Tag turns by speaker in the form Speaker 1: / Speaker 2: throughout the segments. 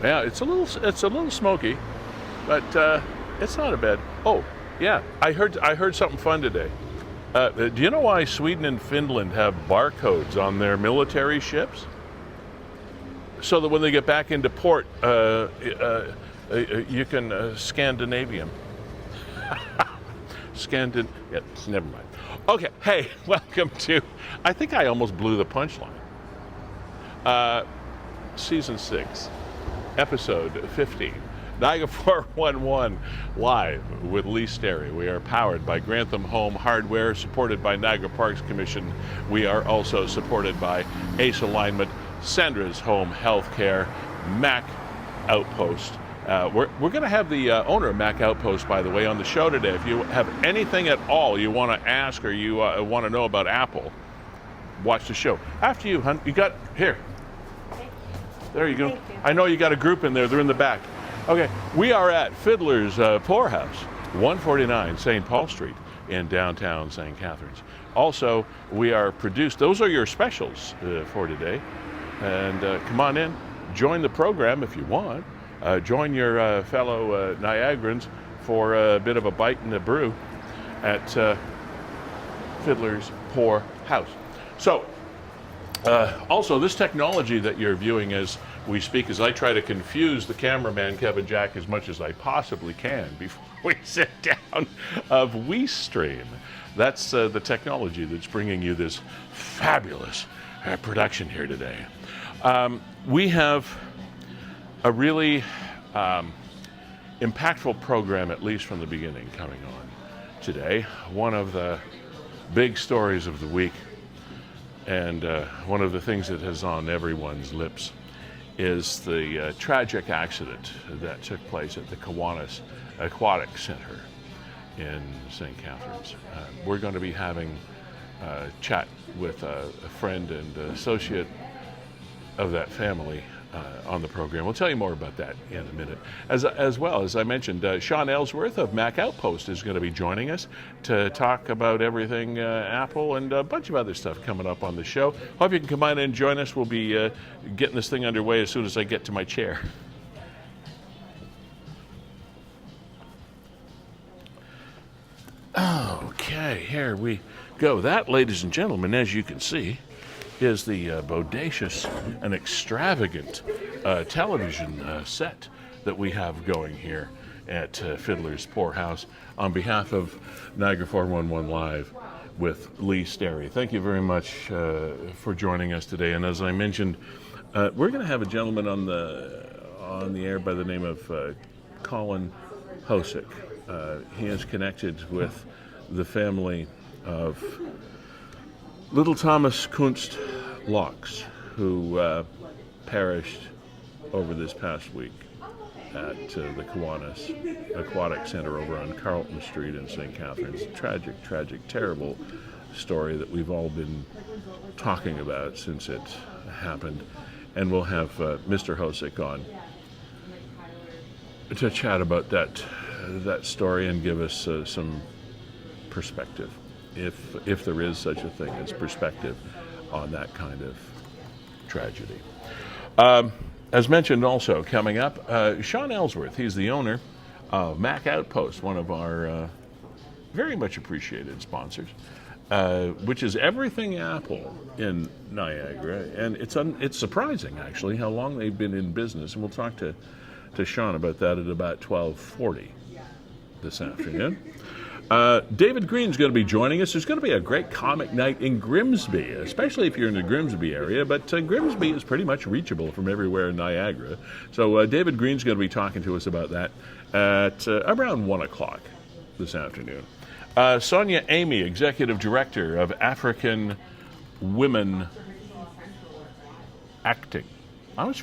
Speaker 1: Yeah, it's a little smoky, but it's not a bad. Oh, yeah, I heard something fun today. Do you know why Sweden and Finland have barcodes on their military ships? So that when they get back into port, you can Scandinavian. Yeah, never mind. Okay, hey, welcome to. I think I almost blew the punchline. Season 6, episode 15. Niagara 411 live with Sterry. We are powered by Grantham Home Hardware, supported by Niagara Parks Commission. We are also supported by Ace Alignment, Sandra's Home Healthcare, Mac Outpost. We're going to have the owner of Mac Outpost, by the way, on the show today. If you have anything at all you want to ask or you want to know about Apple, watch the show. After you, hon, you got, here. There you go.
Speaker 2: Thank you.
Speaker 1: I know you got a group in there. They're in the back. Okay, we are at Fiddler's Poorhouse, 149 St. Paul Street in downtown St. Catharines. Also, we are produced. Those are your specials for today. And come on in, join the program if you want. Join your fellow Niagarans for a bit of a bite and a brew at Fiddler's Poorhouse. So, also, this technology that you're viewing as we speak, as I try to confuse the cameraman, Kevin Jack, as much as I possibly can before we sit down, of WeeStream. That's the technology that's bringing you this fabulous production here today. We have a really impactful program, at least from the beginning, coming on today. One of the big stories of the week, and one of the things that is on everyone's lips, is the tragic accident that took place at the Catharines Aquatic Centre in St. Catharines. We're going to be having a chat with a friend and associate of that family on the program. We'll tell you more about that in a minute. As well, as I mentioned, Shawn Ellsworth of Mac Outpost is going to be joining us to talk about everything Apple and a bunch of other stuff coming up on the show. Hope you can come on and join us. We'll be getting this thing underway as soon as I get to my chair. Okay, here we go. That, ladies and gentlemen, as you can see, is the bodacious and extravagant television set that we have going here at Fiddler's Poorhouse on behalf of Niagara 411 Live with Sterry. Thank you very much for joining us today. And as I mentioned, we're going to have a gentleman on the air by the name of Colin Hosick. He is connected with the family of little Thomas Kunst-Locks, who perished over this past week at the Catharines Aquatic Centre over on Carlton Street in St. Catharines. Tragic, terrible story that we've all been talking about since it happened. And we'll have Mr. Hosick on to chat about that story and give us some perspective, if there is such a thing as perspective on that kind of tragedy. As mentioned also, coming up, Shawn Ellsworth. He's the owner of Mac Outpost, one of our very much appreciated sponsors, which is everything Apple in Niagara. And it's surprising, actually, how long they've been in business. And we'll talk to Shawn about that at about 12:40 this afternoon. David Green's going to be joining us. There's going to be a great comic night in Grimsby, especially if you're in the Grimsby area, but Grimsby is pretty much reachable from everywhere in Niagara. So David Green's going to be talking to us about that at around 1 o'clock this afternoon. Sonia Aimy, Executive Director of African Women Acting. I always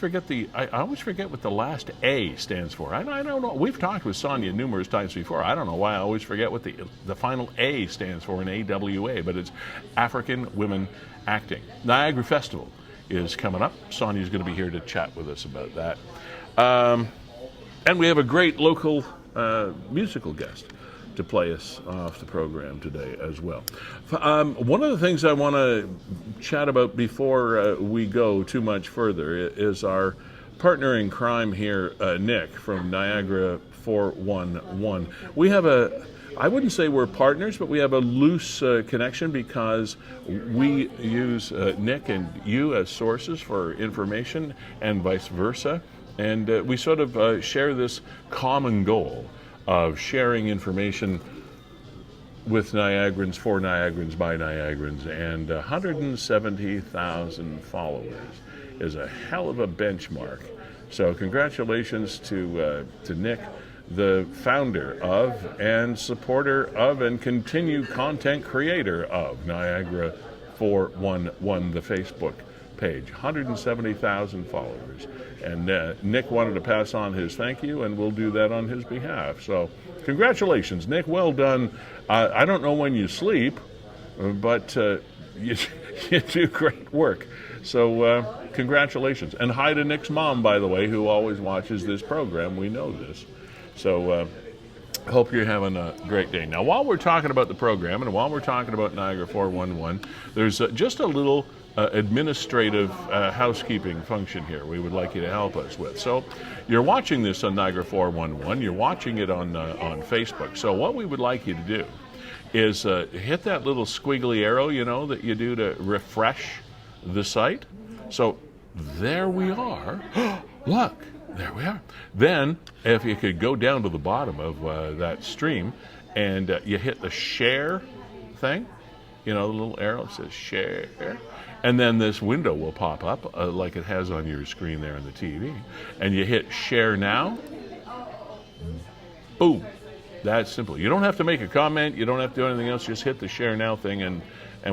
Speaker 1: forget what the last A stands for. I don't know. We've talked with Sonia numerous times before. I don't know why I always forget what the final A stands for in AWA, but it's African Women Acting. Niagara Festival is coming up. Sonia's going to be here to chat with us about that. And we have a great local musical guest to play us off the program today as well. One of the things I want to chat about before we go too much further is our partner in crime here, Nick from Niagara 411. We have I wouldn't say we're partners, but we have a loose connection because we use Nick and you as sources for information and vice versa. And we sort of share this common goal of sharing information with Niagarans, for Niagarans, by Niagarans, and 170,000 followers is a hell of a benchmark. So congratulations to Nick, the founder of and supporter of and continued content creator of Niagara 411, the Facebook page. 170,000 followers. And Nick wanted to pass on his thank you, and we'll do that on his behalf. So congratulations, Nick. Well done. I don't know when you sleep, but you do great work. So congratulations. And hi to Nick's mom, by the way, who always watches this program. We know this. So hope you're having a great day. Now, while we're talking about the program and while we're talking about Niagara 411, there's just a little administrative housekeeping function here we would like you to help us with. So you're watching this on Niagara 411, you're watching it on Facebook. So what we would like you to do is hit that little squiggly arrow, you know, that you do to refresh the site. So there we are. Look, there we are. Then if you could go down to the bottom of that stream and you hit the share thing, you know, the little arrow that says share. And then this window will pop up like it has on your screen there on the TV. And you hit share now. Boom. That's simple. You don't have to make a comment. You don't have to do anything else. Just hit the share now thing and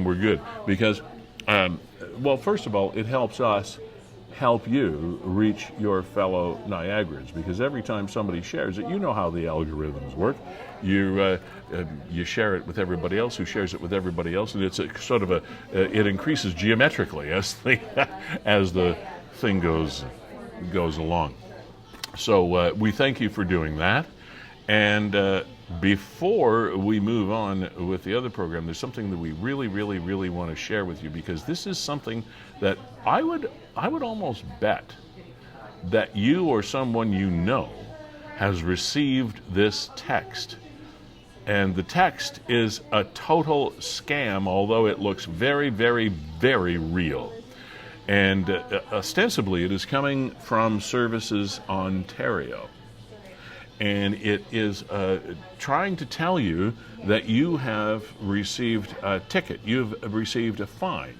Speaker 1: we're good. Because, well, first of all, it helps us help you reach your fellow Niagarans, because every time somebody shares it, you know how the algorithms work. You share it with everybody else, who shares it with everybody else, and it's a sort of it increases geometrically as the thing goes along. So we thank you for doing that. And before we move on with the other program, there's something that we really, really, really want to share with you, because this is something that I would almost bet that you or someone you know has received this text. And the text is a total scam, although it looks very, very, very real. And ostensibly it is coming from Services Ontario. And it is trying to tell you that you have received a ticket, you've received a fine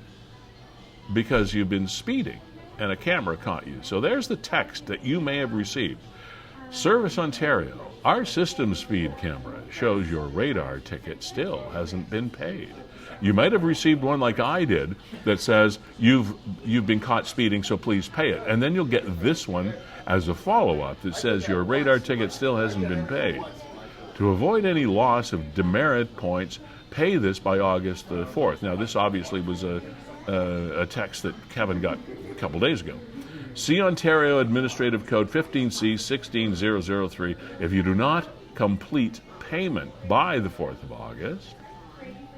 Speaker 1: because you've been speeding and a camera caught you. So there's the text that you may have received. Service Ontario, our system speed camera shows your radar ticket still hasn't been paid. You might have received one like I did that says you've been caught speeding, so please pay it. And then you'll get this one as a follow-up that says your radar ticket still hasn't been paid. To avoid any loss of demerit points, pay this by August the 4th. Now, this obviously was a text that Kevin got a couple days ago. See Ontario Administrative Code 15C 16003. If you do not complete payment by the 4th of August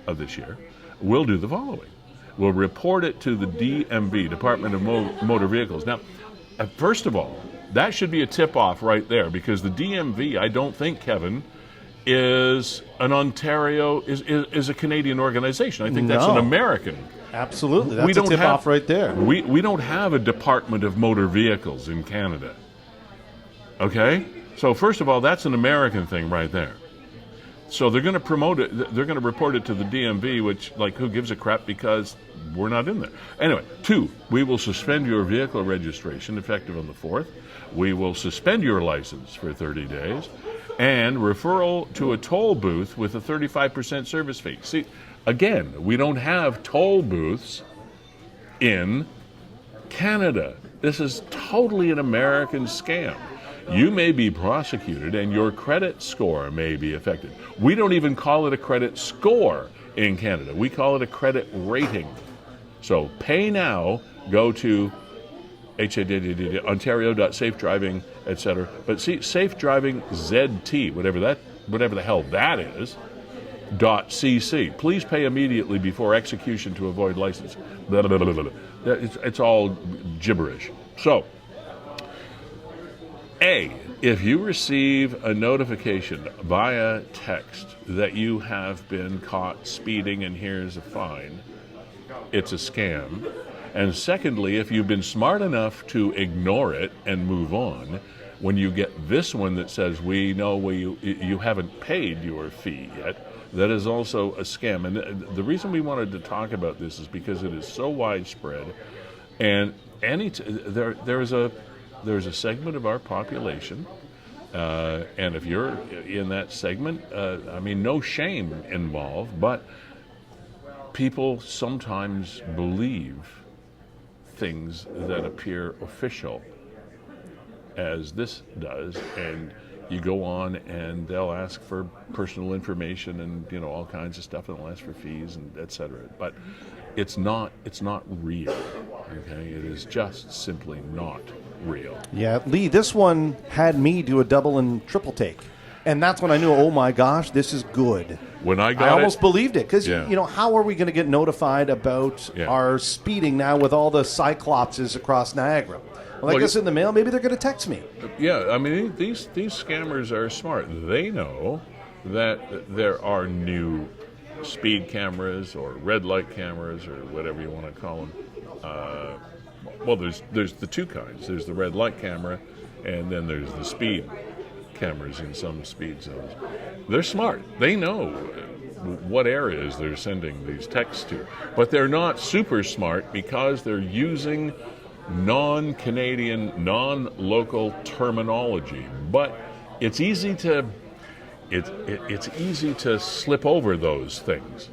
Speaker 1: of this year, we'll do the following. We'll report it to the DMV, Department of Motor Vehicles. Now, first of all, that should be a tip-off right there, because the DMV, I don't think, Kevin, is an Ontario, is a Canadian organization. I think that's an American.
Speaker 2: Absolutely. That's a tip-off right there.
Speaker 1: We don't have a Department of Motor Vehicles in Canada. Okay? So first of all, that's an American thing right there. So they're going to promote it, they're going to report it to the DMV, which, like, who gives a crap, because we're not in there. Anyway, 2, we will suspend your vehicle registration effective on the 4th. We will suspend your license for 30 days. And referral to a toll booth with a 35% service fee. See, again, we don't have toll booths in Canada. This is totally an American scam. You may be prosecuted and your credit score may be affected. We don't even call it a credit score in Canada. We call it a credit rating. So pay now, go to Ontario.safedriving, etc. But see, Safe Driving ZT, whatever the hell that is, .cc. Please pay immediately before execution to avoid license. Blah, blah, blah, blah, blah. It's all gibberish. So If you receive a notification via text that you have been caught speeding and here's a fine, it's a scam. And secondly, if you've been smart enough to ignore it and move on, when you get this one that says, we know you haven't paid your fee yet, that is also a scam. And the reason we wanted to talk about this is because it is so widespread, and there's a segment of our population, and if you're in that segment, no shame involved, but people sometimes believe things that appear official, as this does, and you go on and they'll ask for personal information and all kinds of stuff, and they'll ask for fees and etc. But it's not real. Okay, it is just simply not real.
Speaker 2: Yeah, Lee, this one had me do a double and triple take, and that's when I knew, oh my gosh, this is good.
Speaker 1: When I
Speaker 2: almost believed it, because how are we going to get notified about our speeding now with all the cyclopses across Niagara? Well, I guess in the mail, maybe they're going to text me.
Speaker 1: Yeah, these scammers are smart. They know that there are new speed cameras or red light cameras or whatever you want to call them. There's the two kinds. There's the red light camera, and then there's the speed cameras in some speed zones. They're smart. They know what areas they're sending these texts to, but they're not super smart because they're using non-Canadian, non-local terminology. But it's easy to slip over those things,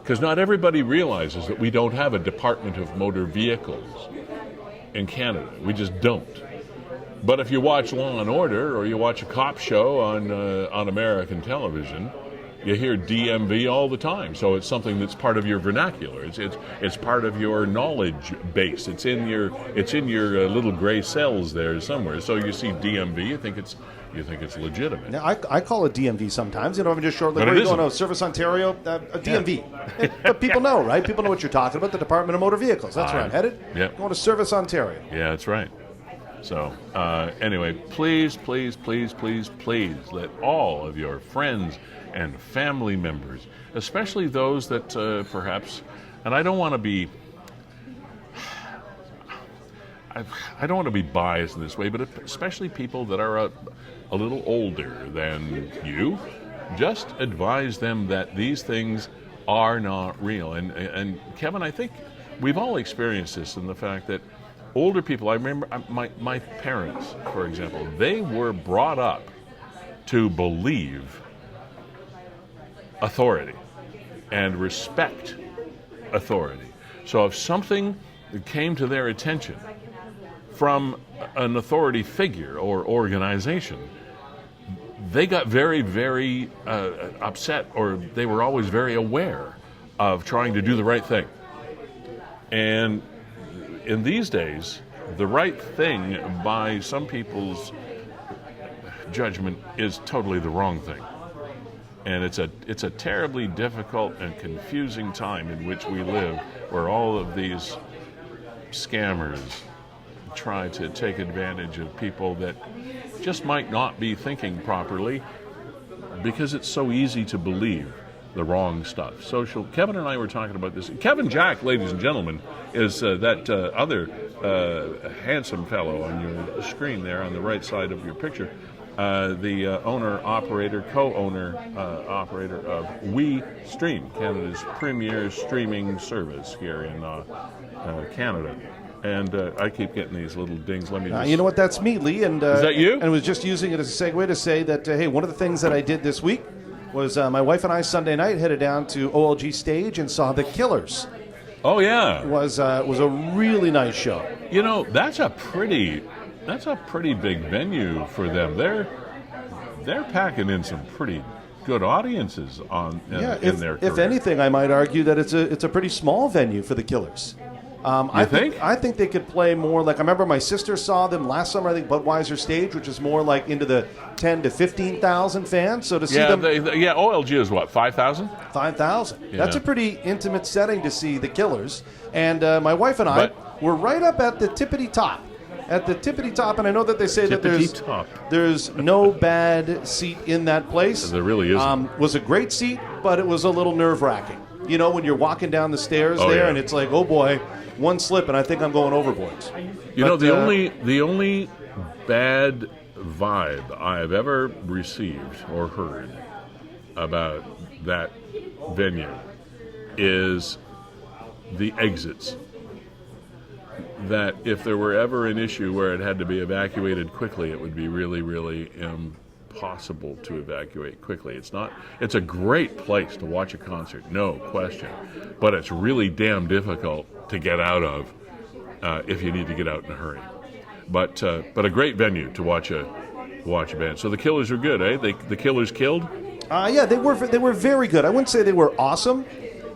Speaker 1: because not everybody realizes that we don't have a Department of Motor Vehicles in Canada. We just don't. But if you watch Law and Order or you watch a cop show on American television, you hear DMV all the time. So it's something that's part of your vernacular. It's part of your knowledge base. It's in your little gray cells there somewhere. So you see DMV, you think it's legitimate.
Speaker 2: Now, I call it DMV sometimes. I'm just shortly. Where are you going? Service Ontario, a DMV. Yeah. But people know, right? People know what you're talking about. The Department of Motor Vehicles. That's where I'm headed.
Speaker 1: Yeah.
Speaker 2: Going to Service Ontario.
Speaker 1: Yeah, that's right. So anyway, please, please, please, please, please let all of your friends and family members, especially those that perhaps, and I don't want to be biased in this way, but especially people that are a little older than you, just advise them that these things are not real. And Kevin, I think we've all experienced this in the fact that older people, I remember my parents, for example, they were brought up to believe authority and respect authority. So if something came to their attention from an authority figure or organization, they got very, very upset, or they were always very aware of trying to do the right thing. And in these days, the right thing by some people's judgment is totally the wrong thing. And it's a terribly difficult and confusing time in which we live, where all of these scammers try to take advantage of people that just might not be thinking properly, because it's so easy to believe the wrong stuff. Kevin and I were talking about this. Kevin Jack, ladies and gentlemen, is that other handsome fellow on your screen there on the right side of your picture. The co-owner, operator of WeeStream, Canada's premier streaming service here in Canada. And I keep getting these little dings. Let me
Speaker 2: you know what? That's me, Lee. And,
Speaker 1: is that you?
Speaker 2: And I was just using it as a segue to say that, hey, one of the things that I did this week was my wife and I Sunday night headed down to OLG Stage and saw The Killers.
Speaker 1: Oh, yeah.
Speaker 2: It was a really nice show.
Speaker 1: That's a pretty big venue for them. They're packing in some pretty good audiences in their career.
Speaker 2: If anything, I might argue that it's a pretty small venue for The Killers. I think they could play more. Like, I remember my sister saw them last summer, I think, Budweiser Stage, which is more like into the 10 to 15,000 fans. So to see them...
Speaker 1: OLG is what, 5,000?
Speaker 2: 5,000. Yeah. That's a pretty intimate setting to see The Killers. And my wife and I were right up at the tippity top at the tippity top, and I know that they say that
Speaker 1: Tippity-top.
Speaker 2: there's no bad seat in that place.
Speaker 1: There really isn't.
Speaker 2: Was a great seat, but it was a little nerve-wracking. You know, when you're walking down the stairs and it's like, oh boy, one slip, and I think I'm going overboard.
Speaker 1: You know, the only bad vibe I've ever received or heard about that venue is the exits. That if there were ever an issue where it had to be evacuated quickly, it would be really, really impossible to evacuate quickly. It's a great place to watch a concert, no question, but it's really damn difficult to get out of if you need to get out in a hurry. But a great venue to watch a band. So the Killers are good, eh? The Killers killed?
Speaker 2: Yeah, they were very good. I wouldn't say they were awesome.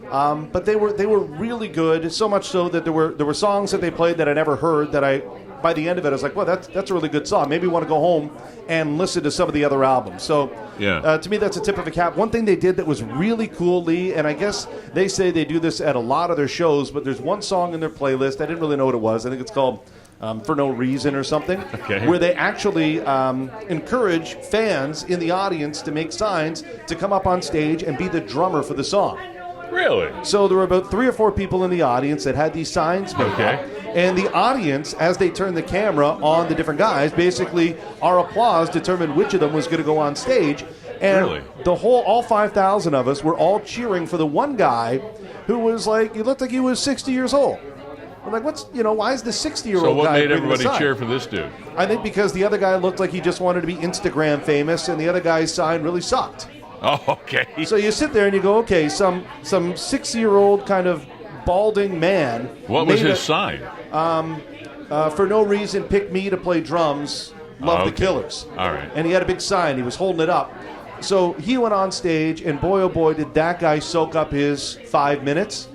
Speaker 2: But they were really good, so much so that there were songs that they played that I never heard that by the end of it I was like, well, that's a really good song. Maybe you want to go home and listen to some of the other albums. So to me, that's a tip of a cap. One thing they did that was really cool, Lee, and I guess they say they do this at a lot of their shows, but there's one song in their playlist, I didn't really know what it was. I think it's called For No Reason or something, where they actually encourage fans in the audience to make signs to come up on stage and be the drummer for the song.
Speaker 1: Really?
Speaker 2: So there were about 3 or 4 people in the audience that had these signs made up. And the audience, as they turned the camera on the different guys, basically our applause determined which of them was going to go on stage. And all 5,000 of us were all cheering for the one guy who was like, he looked like he was 60 years old. I'm like, why is the 60-year-old guy?
Speaker 1: So what made everybody cheer for this dude? I
Speaker 2: think because the other guy looked like he just wanted to be Instagram famous, and the other guy's sign really sucked.
Speaker 1: Oh, okay.
Speaker 2: So you sit there and you go, okay, some 60-year-old kind of balding man.
Speaker 1: What was his sign?
Speaker 2: For no reason, pick me to play drums. Love the Killers.
Speaker 1: All right.
Speaker 2: And he had a big sign. He was holding it up. So he went on stage, and boy, oh boy, did that guy soak up his 5 minutes.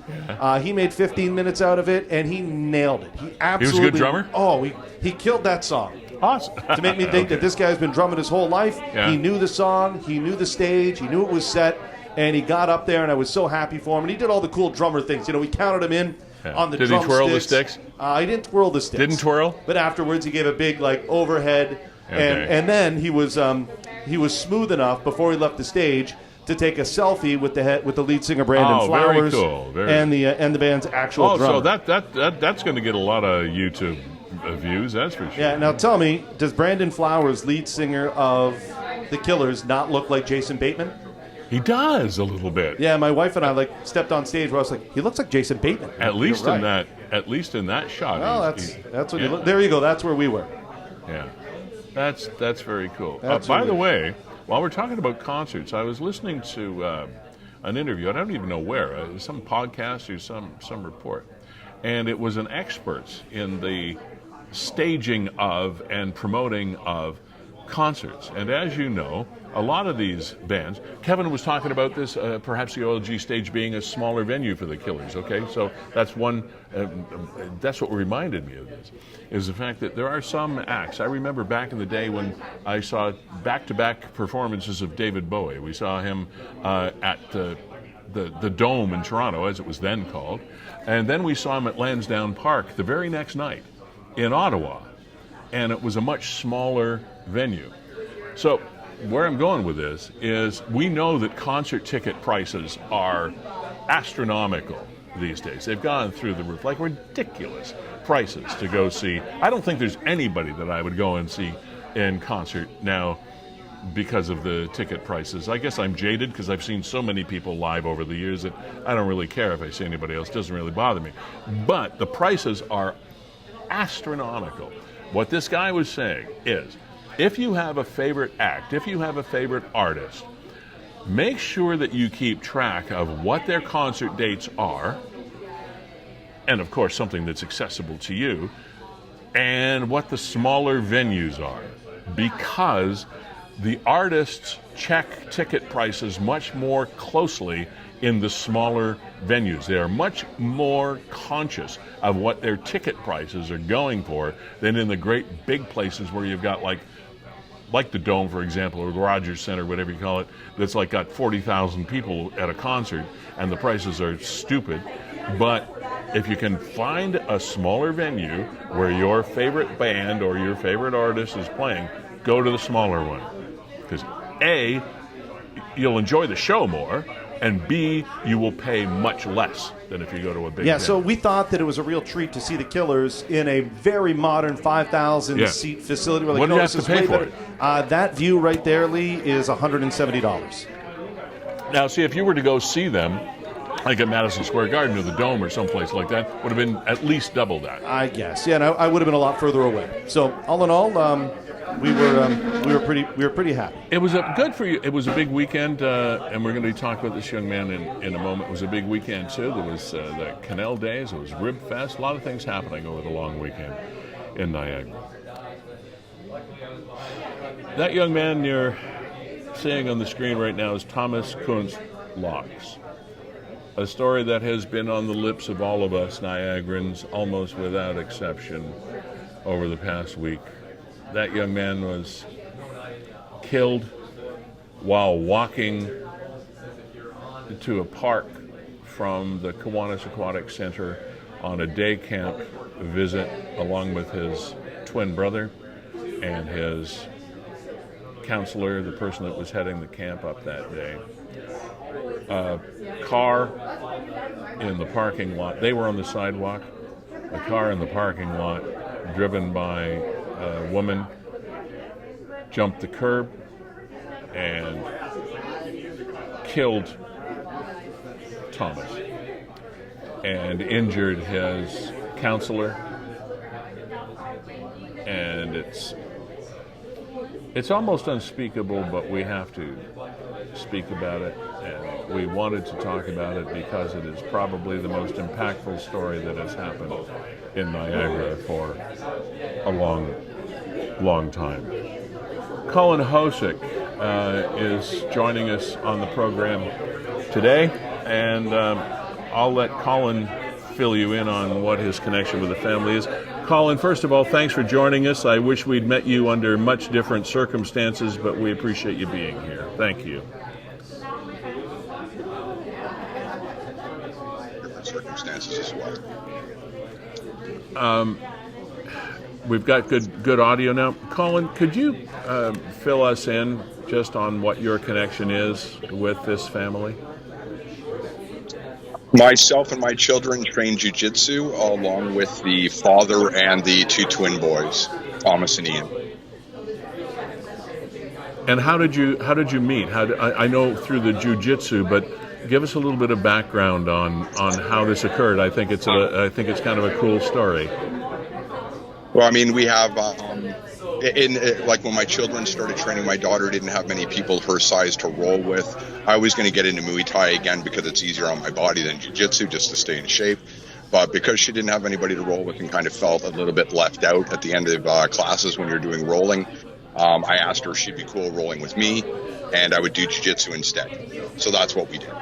Speaker 2: He made 15 minutes out of it, and he nailed it. He absolutely.
Speaker 1: He was a good drummer?
Speaker 2: Oh, he killed that song.
Speaker 1: Awesome.
Speaker 2: To make me think that this guy's been drumming his whole life. Yeah. He knew the song, he knew the stage, he knew it was set, and he got up there, and I was so happy for him. And he did all the cool drummer things. You know, we counted him in on the drum
Speaker 1: Did he twirl
Speaker 2: sticks.
Speaker 1: the sticks?
Speaker 2: He didn't twirl the sticks.
Speaker 1: Didn't twirl?
Speaker 2: But afterwards, he gave a big overhead, and then he was smooth enough before he left the stage to take a selfie with the lead singer Brandon Flowers,
Speaker 1: very cool.
Speaker 2: and the band's actual drummer.
Speaker 1: So that's going to get a lot of YouTube views, that's for sure.
Speaker 2: Yeah, now tell me, does Brandon Flowers, lead singer of the Killers, not look like Jason Bateman?
Speaker 1: He does a little bit.
Speaker 2: Yeah, my wife and I stepped on stage where I was like, he looks like Jason Bateman.
Speaker 1: At least in that shot.
Speaker 2: Well, that's what he looked. There you go. That's where we were.
Speaker 1: Yeah, that's very cool. By the way, while we're talking about concerts, I was listening to an interview. I don't even know where, some podcast or some report, and it was an expert in the staging of and promoting of concerts. And as you know, a lot of these bands, Kevin was talking about this, perhaps the OLG stage being a smaller venue for the Killers, okay? So that's one, that's what reminded me of this, is the fact that there are some acts. I remember back in the day when I saw back-to-back performances of David Bowie. We saw him at the Dome in Toronto, as it was then called, and then we saw him at Lansdowne Park the very next night in Ottawa, and it was a much smaller venue. So where I'm going with this is we know that concert ticket prices are astronomical these days. They've gone through the roof, like ridiculous prices to go see. I don't think there's anybody that I would go and see in concert now because of the ticket prices. I guess I'm jaded because I've seen so many people live over the years that I don't really care if I see anybody else. It doesn't really bother me. But the prices are astronomical. What this guy was saying is, if you have a favorite act, if you have a favorite artist, make sure that you keep track of what their concert dates are, and of course something that's accessible to you, and what the smaller venues are, because the artists check ticket prices much more closely in the smaller venues. They are much more conscious of what their ticket prices are going for than in the great big places where you've got like the Dome, for example, or the Rogers Centre, whatever you call it, that's got 40,000 people at a concert, and the prices are stupid. But if you can find a smaller venue where your favorite band or your favorite artist is playing, go to the smaller one. Because A, you'll enjoy the show more, and B, you will pay much less than if you go to a big venue.
Speaker 2: So we thought that it was a real treat to see the Killers in a very modern 5,000-seat facility.
Speaker 1: What do you have to pay for it?
Speaker 2: That view right there, Lee, is $170.
Speaker 1: Now, see, if you were to go see them, like at Madison Square Garden or the Dome or someplace like that, would have been at least double that.
Speaker 2: I guess, yeah, and I would have been a lot further away. So, all in all, we were pretty happy.
Speaker 1: It was good for you. It was a big weekend, and we're going to be talking about this young man in a moment. It was a big weekend too. There was the Canal Days. It was Rib Fest. A lot of things happening over the long weekend in Niagara. That young man you're seeing on the screen right now is Thomas Kunst-Locks. A story that has been on the lips of all of us Niagarans almost without exception over the past week. That young man was killed while walking to a park from the Catharines Aquatic Centre on a day camp visit along with his twin brother and his counselor, the person that was heading the camp up that day. A car in the parking lot. They were on the sidewalk. A car in the parking lot driven by a woman jumped the curb and killed Thomas and injured his counselor. And it's almost unspeakable, but we have to speak about it, and we wanted to talk about it because it is probably the most impactful story that has happened in Niagara for a long time. Colin Hosick is joining us on the program today, and I'll let Colin fill you in on what his connection with the family is. Colin, first of all, thanks for joining us. I wish we'd met you under much different circumstances, but we appreciate you being here. Thank you.
Speaker 3: Different circumstances as well.
Speaker 1: We've got good audio now. Colin, could you fill us in just on what your connection is with this family?
Speaker 3: Myself and my children train jiu-jitsu along with the father and the two twin boys, Thomas and Ian.
Speaker 1: And how did you meet? I know through the jiu-jitsu, but give us a little bit of background on how this occurred. I think it's kind of a cool story.
Speaker 3: Well, I mean, we have like when my children started training, my daughter didn't have many people her size to roll with. I was going to get into Muay Thai again because it's easier on my body than jiu-jitsu just to stay in shape. But because she didn't have anybody to roll with and kind of felt a little bit left out at the end of classes when you're doing rolling, I asked her if she'd be cool rolling with me, and I would do jiu-jitsu instead. So that's what we did.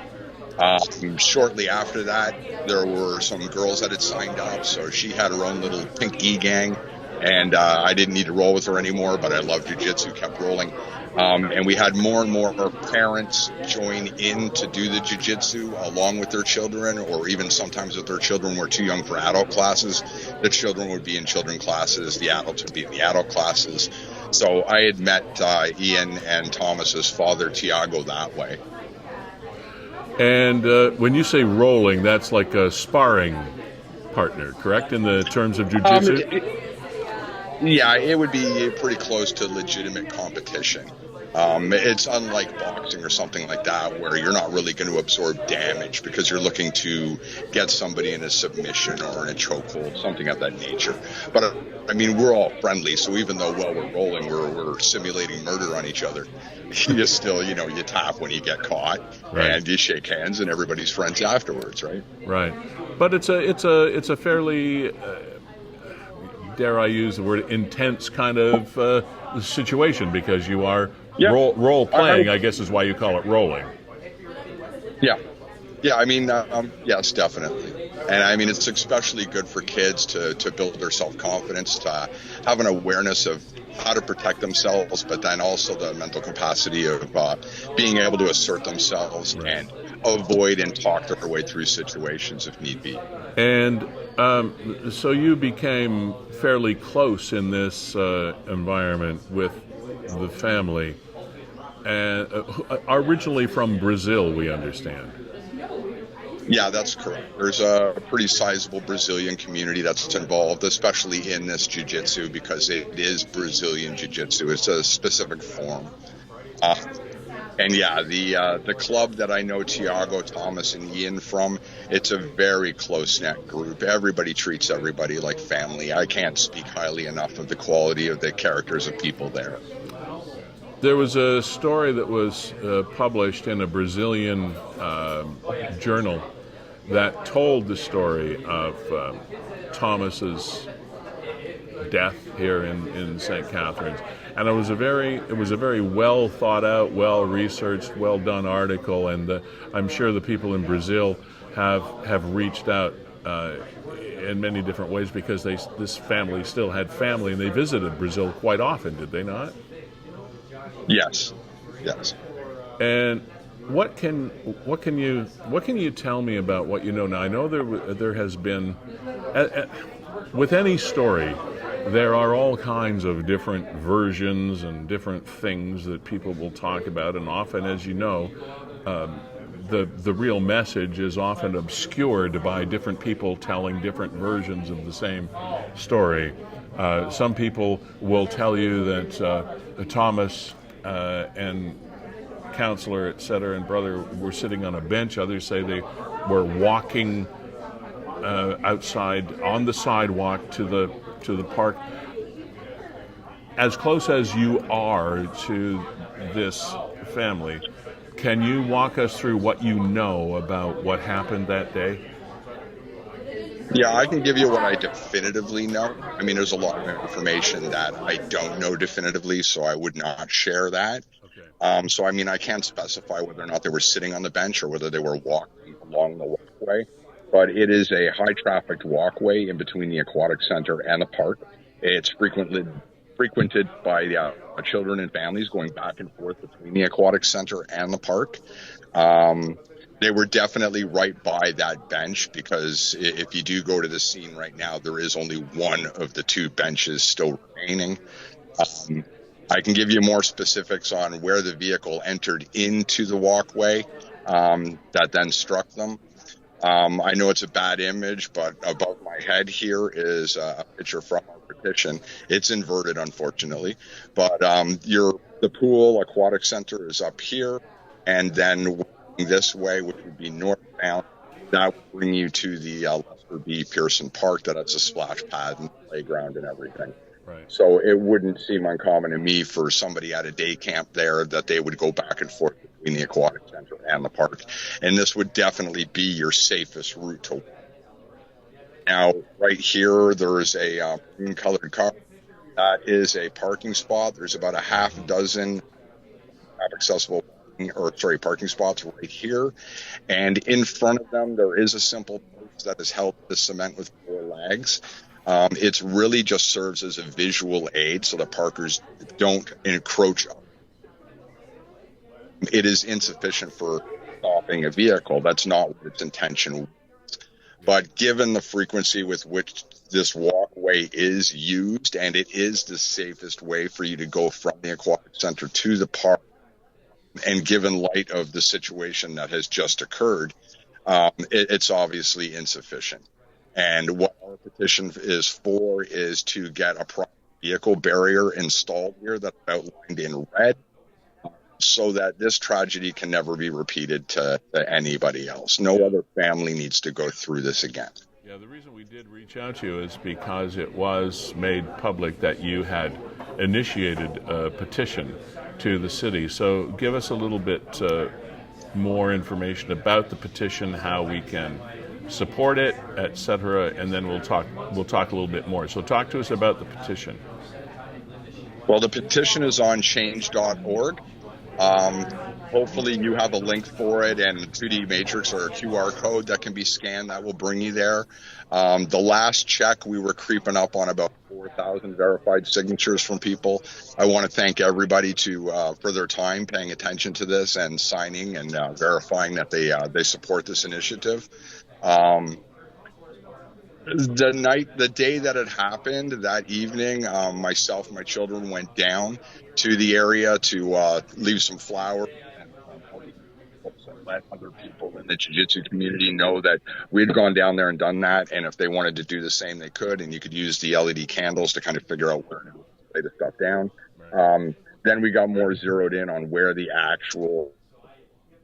Speaker 3: Shortly after that, there were some girls that had signed up, so she had her own little pink gi gang, and I didn't need to roll with her anymore, but I loved jiu-jitsu, kept rolling. And we had more and more parents join in to do the jiu-jitsu along with their children, or even sometimes if their children were too young for adult classes, the children would be in children classes, the adults would be in the adult classes. So I had met Ian and Thomas's father, Tiago, that way.
Speaker 1: And when you say rolling, that's like a sparring partner, correct, in the terms of jiu-jitsu?
Speaker 3: Yeah, it would be pretty close to legitimate competition. It's unlike boxing or something like that, where you're not really going to absorb damage because you're looking to get somebody in a submission or in a chokehold, something of that nature. But I mean, we're all friendly, so even though while we're rolling, we're simulating murder on each other. You still, you tap when you get caught, right, and you shake hands, and everybody's friends afterwards, right? Right.
Speaker 1: But it's a fairly dare I use the word intense kind of situation because you are role playing. I guess is why you call it rolling.
Speaker 3: Yeah. I mean, yes, definitely. And I mean, it's especially good for kids to build their self-confidence, to have an awareness of how to protect themselves, but then also the mental capacity of being able to assert themselves. Right. And avoid and talk their way through situations if need be.
Speaker 1: And so you became fairly close in this environment with the family, and originally from Brazil, we understand.
Speaker 3: Yeah, that's correct. There's a pretty sizable Brazilian community that's involved, especially in this jiu-jitsu, because it is Brazilian jiu-jitsu. It's a specific form. And yeah, the club that I know Tiago, Thomas, and Ian from, it's a very close-knit group. Everybody treats everybody like family. I can't speak highly enough of the quality of the characters of people there.
Speaker 1: There was a story that was published in a Brazilian journal that told the story of Thomas's death here in St. Catharines, and it was a very well thought out, well researched, well done article, and I'm sure the people in Brazil have reached out in many different ways, because this family still had family, and they visited Brazil quite often, did they not?
Speaker 3: Yes.
Speaker 1: And what can you tell me about what you know now? I know there has been, with any story, there are all kinds of different versions and different things that people will talk about, and often, as you know, the real message is often obscured by different people telling different versions of the same story. Some people will tell you that Thomas and counselor, etc., and brother were sitting on a bench. Others say they were walking outside on the sidewalk to the park. As close as you are to this family, can you walk us through what you know about what happened that day?
Speaker 3: Yeah, I can give you what I definitively know. I mean, there's a lot of information that I don't know definitively, so I would not share that. Okay. So, I mean, I can't specify whether or not they were sitting on the bench or whether they were walking along the walkway, but it is a high-trafficked walkway in between the aquatic center and the park. It's frequented by children and families going back and forth between the aquatic center and the park. They were definitely right by that bench, because if you do go to the scene right now, there is only one of the two benches still remaining. I can give you more specifics on where the vehicle entered into the walkway that then struck them. I know it's a bad image, but above my head here is a picture from our petition. It's inverted, unfortunately, but the pool aquatic center is up here, and then this way, which would be northbound, that would bring you to the Lester B. Pearson Park, that has a splash pad and playground and everything. Right. So it wouldn't seem uncommon to me for somebody at a day camp there that they would go back and forth between the aquatic center and the park. And this would definitely be your safest route to walk. Now, right here, there is a green-colored car. That is a parking spot. There's about a half dozen accessible parking spots right here, and in front of them there is a simple post that is held to cement with 4 legs. It really just serves as a visual aid so the parkers don't encroach. It is insufficient for stopping a vehicle. That's not what its intention was. But given the frequency with which this walkway is used, and it is the safest way for you to go from the aquatic center to the park, and given light of the situation that has just occurred, it's obviously insufficient. And what our petition is for is to get a proper vehicle barrier installed here that's outlined in red, so that this tragedy can never be repeated to anybody else. No other family needs to go through this again.
Speaker 1: Yeah, the reason we did reach out to you is because it was made public that you had initiated a petition to the city. So give us a little bit more information about the petition, how we can support it, etc., and then we'll talk a little bit more. So talk to us about the petition.
Speaker 3: Well, the petition is on change.org. Hopefully you have a link for it and 2D matrix or a QR code that can be scanned that will bring you there. The last check, we were creeping up on about 4,000 verified signatures from people. I want to thank everybody for their time paying attention to this and signing and verifying that they support this initiative. The day that it happened, that evening, myself and my children went down to the area to leave some flowers and let other people in the jiu-jitsu community know that we'd gone down there and done that, and if they wanted to do the same, they could, and you could use the LED candles to kind of figure out where to lay the stuff down. Then we got more zeroed in on where the actual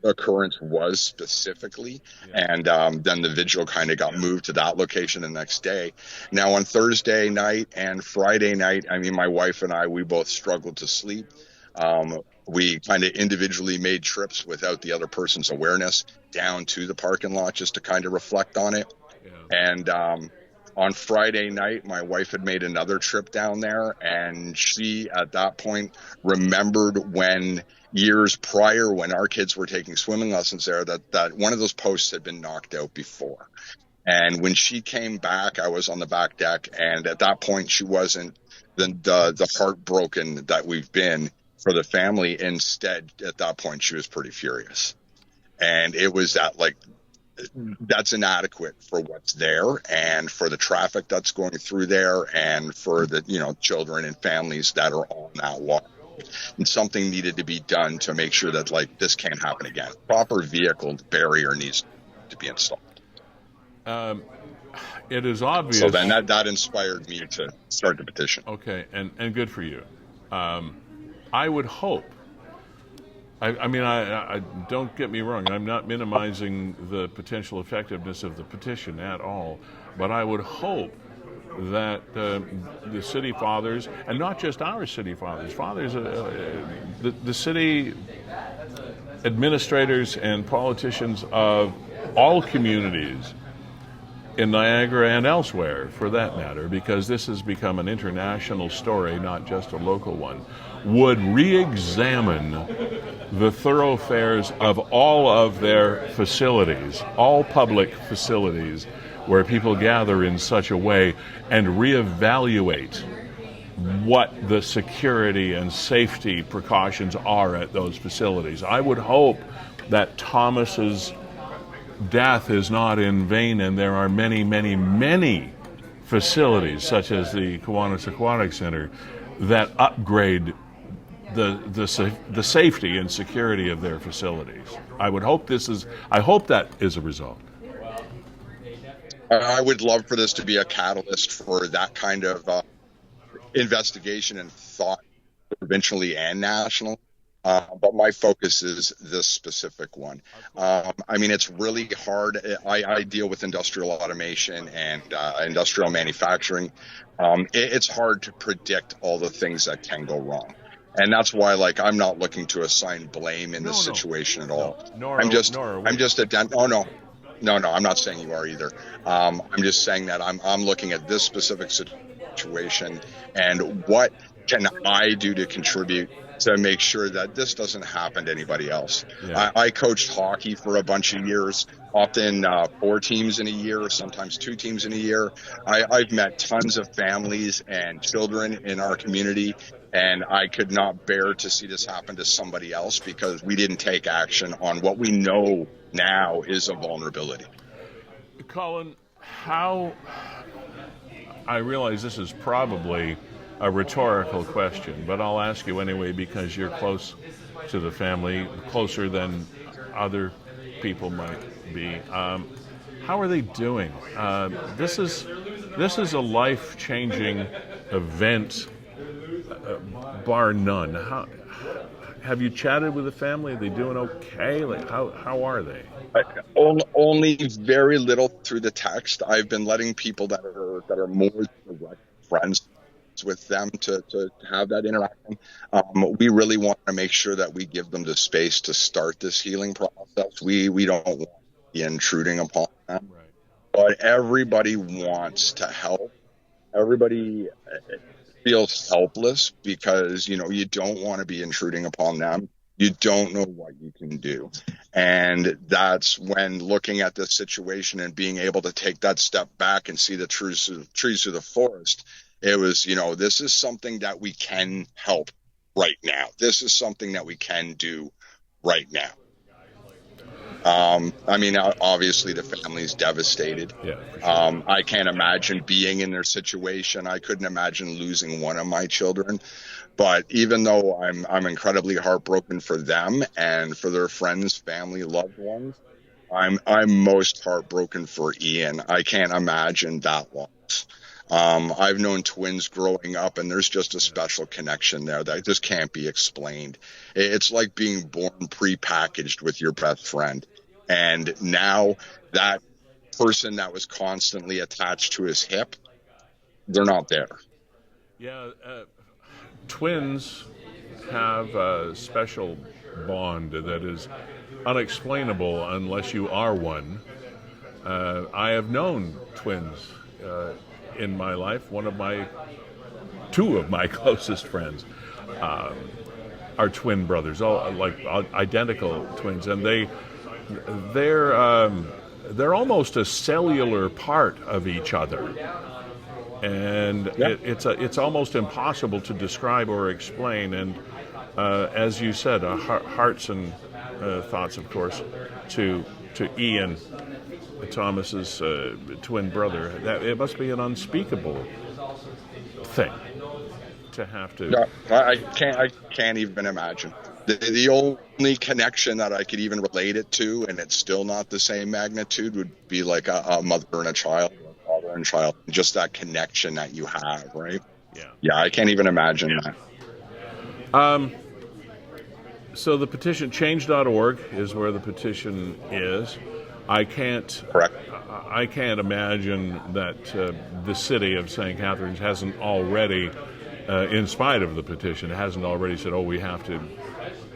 Speaker 3: occurrence was specifically, and then the vigil kind of got moved to that location the next day. Now on Thursday night and Friday night, I mean, my wife and I, we both struggled to sleep. We kind of individually made trips without the other person's awareness down to the parking lot just to kind of reflect on it. And on Friday night, my wife had made another trip down there, and she at that point remembered when years prior, when our kids were taking swimming lessons there, that one of those posts had been knocked out before. And when she came back, I was on the back deck, and at that point she wasn't the heartbroken that we've been for the family. Instead, at that point, she was pretty furious. And it was that, like, that's inadequate for what's there and for the traffic that's going through there and for the, children and families that are on that water. And something needed to be done to make sure that, like, this can't happen again. Proper vehicle barrier needs to be installed.
Speaker 1: It is obvious.
Speaker 3: So then that inspired me to start the petition.
Speaker 1: Okay, and good for you. I would hope. I mean, I don't get me wrong. I'm not minimizing the potential effectiveness of the petition at all, but I would hope that the city fathers, and not just our city fathers, the city administrators and politicians of all communities in Niagara and elsewhere, for that matter, because this has become an international story, not just a local one, would re-examine the thoroughfares of all of their facilities, all public facilities where people gather in such a way, and reevaluate what the security and safety precautions are at those facilities. I would hope that Thomas's death is not in vain, and there are many, many, many facilities, such as the Catharines Aquatic Centre, that upgrade the safety and security of their facilities. I hope that is a result.
Speaker 3: I would love for this to be a catalyst for that kind of investigation and thought, provincially and national. But my focus is this specific one. I mean, it's really hard. I deal with industrial automation and industrial manufacturing. It's hard to predict all the things that can go wrong. And that's why, like, I'm not looking to assign blame in this situation at all. I'm not saying you are either. I'm just saying that I'm looking at this specific situation and what can I do to contribute to make sure that this doesn't happen to anybody else. Yeah. I coached hockey for a bunch of years, often 4 teams in a year, sometimes 2 teams in a year. I've met tons of families and children in our community, and I could not bear to see this happen to somebody else because we didn't take action on what we know now is a vulnerability.
Speaker 1: Colin, I realize this is probably a rhetorical question, but I'll ask you anyway because you're close to the family, closer than other people might be. How are they doing? This is a life-changing event, bar none. Have you chatted with the family? Are they doing okay? Like, how are they?
Speaker 3: Only very little through the text. I've been letting people that are more direct friends with them to have that interaction. We really want to make sure that we give them the space to start this healing process. We don't want to be intruding upon them. Right. But everybody wants to help. Everybody feels helpless because, you don't want to be intruding upon them. You don't know what you can do. And that's when looking at this situation and being able to take that step back and see the trees through the forest, it was, this is something that we can help right now. This is something that we can do right now. Obviously the family's devastated.
Speaker 1: Yeah, for sure.
Speaker 3: I can't imagine being in their situation. I couldn't imagine losing one of my children. But even though I'm incredibly heartbroken for them and for their friends, family, loved ones, I'm most heartbroken for Ian. I can't imagine that loss. I've known twins growing up, and there's just a special connection there that just can't be explained. It's like being born prepackaged with your best friend. And now that person that was constantly attached to his hip, they're not there.
Speaker 1: Yeah, twins have a special bond that is unexplainable unless you are one. I have known twins in my life. Two of my closest friends are twin brothers, all identical twins, and they're almost a cellular part of each other. And it's almost impossible to describe or explain. And as you said, hearts and thoughts, of course, to Ian, Thomas's twin brother. That it must be an unspeakable thing to have to.
Speaker 3: No, I can't even imagine. The only connection that I could even relate it to, and it's still not the same magnitude, would be like a mother and a child. And child, just that connection that you have, right? Yeah, I can't even imagine that.
Speaker 1: So the petition, change.org is where the petition is.
Speaker 3: Correct.
Speaker 1: I can't imagine that the city of St. Catharines hasn't already, in spite of the petition, hasn't already said, we have to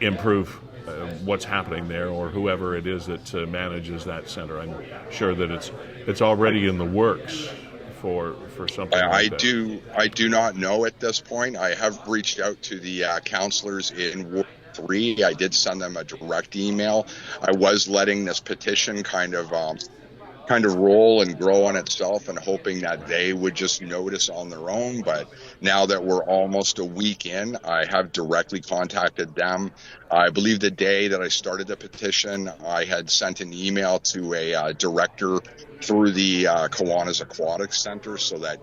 Speaker 1: improve what's happening there, or whoever it is that manages that center. I'm sure that it's already in the works for something like that.
Speaker 3: I do not know at this point. I have reached out to the councillors in Ward 3. I did send them a direct email. I was letting this petition kind of roll and grow on itself and hoping that they would just notice on their own. But now that we're almost a week in, I have directly contacted them. I believe the day that I started the petition, I had sent an email to a director through the Catharines Aquatic Centre, so that,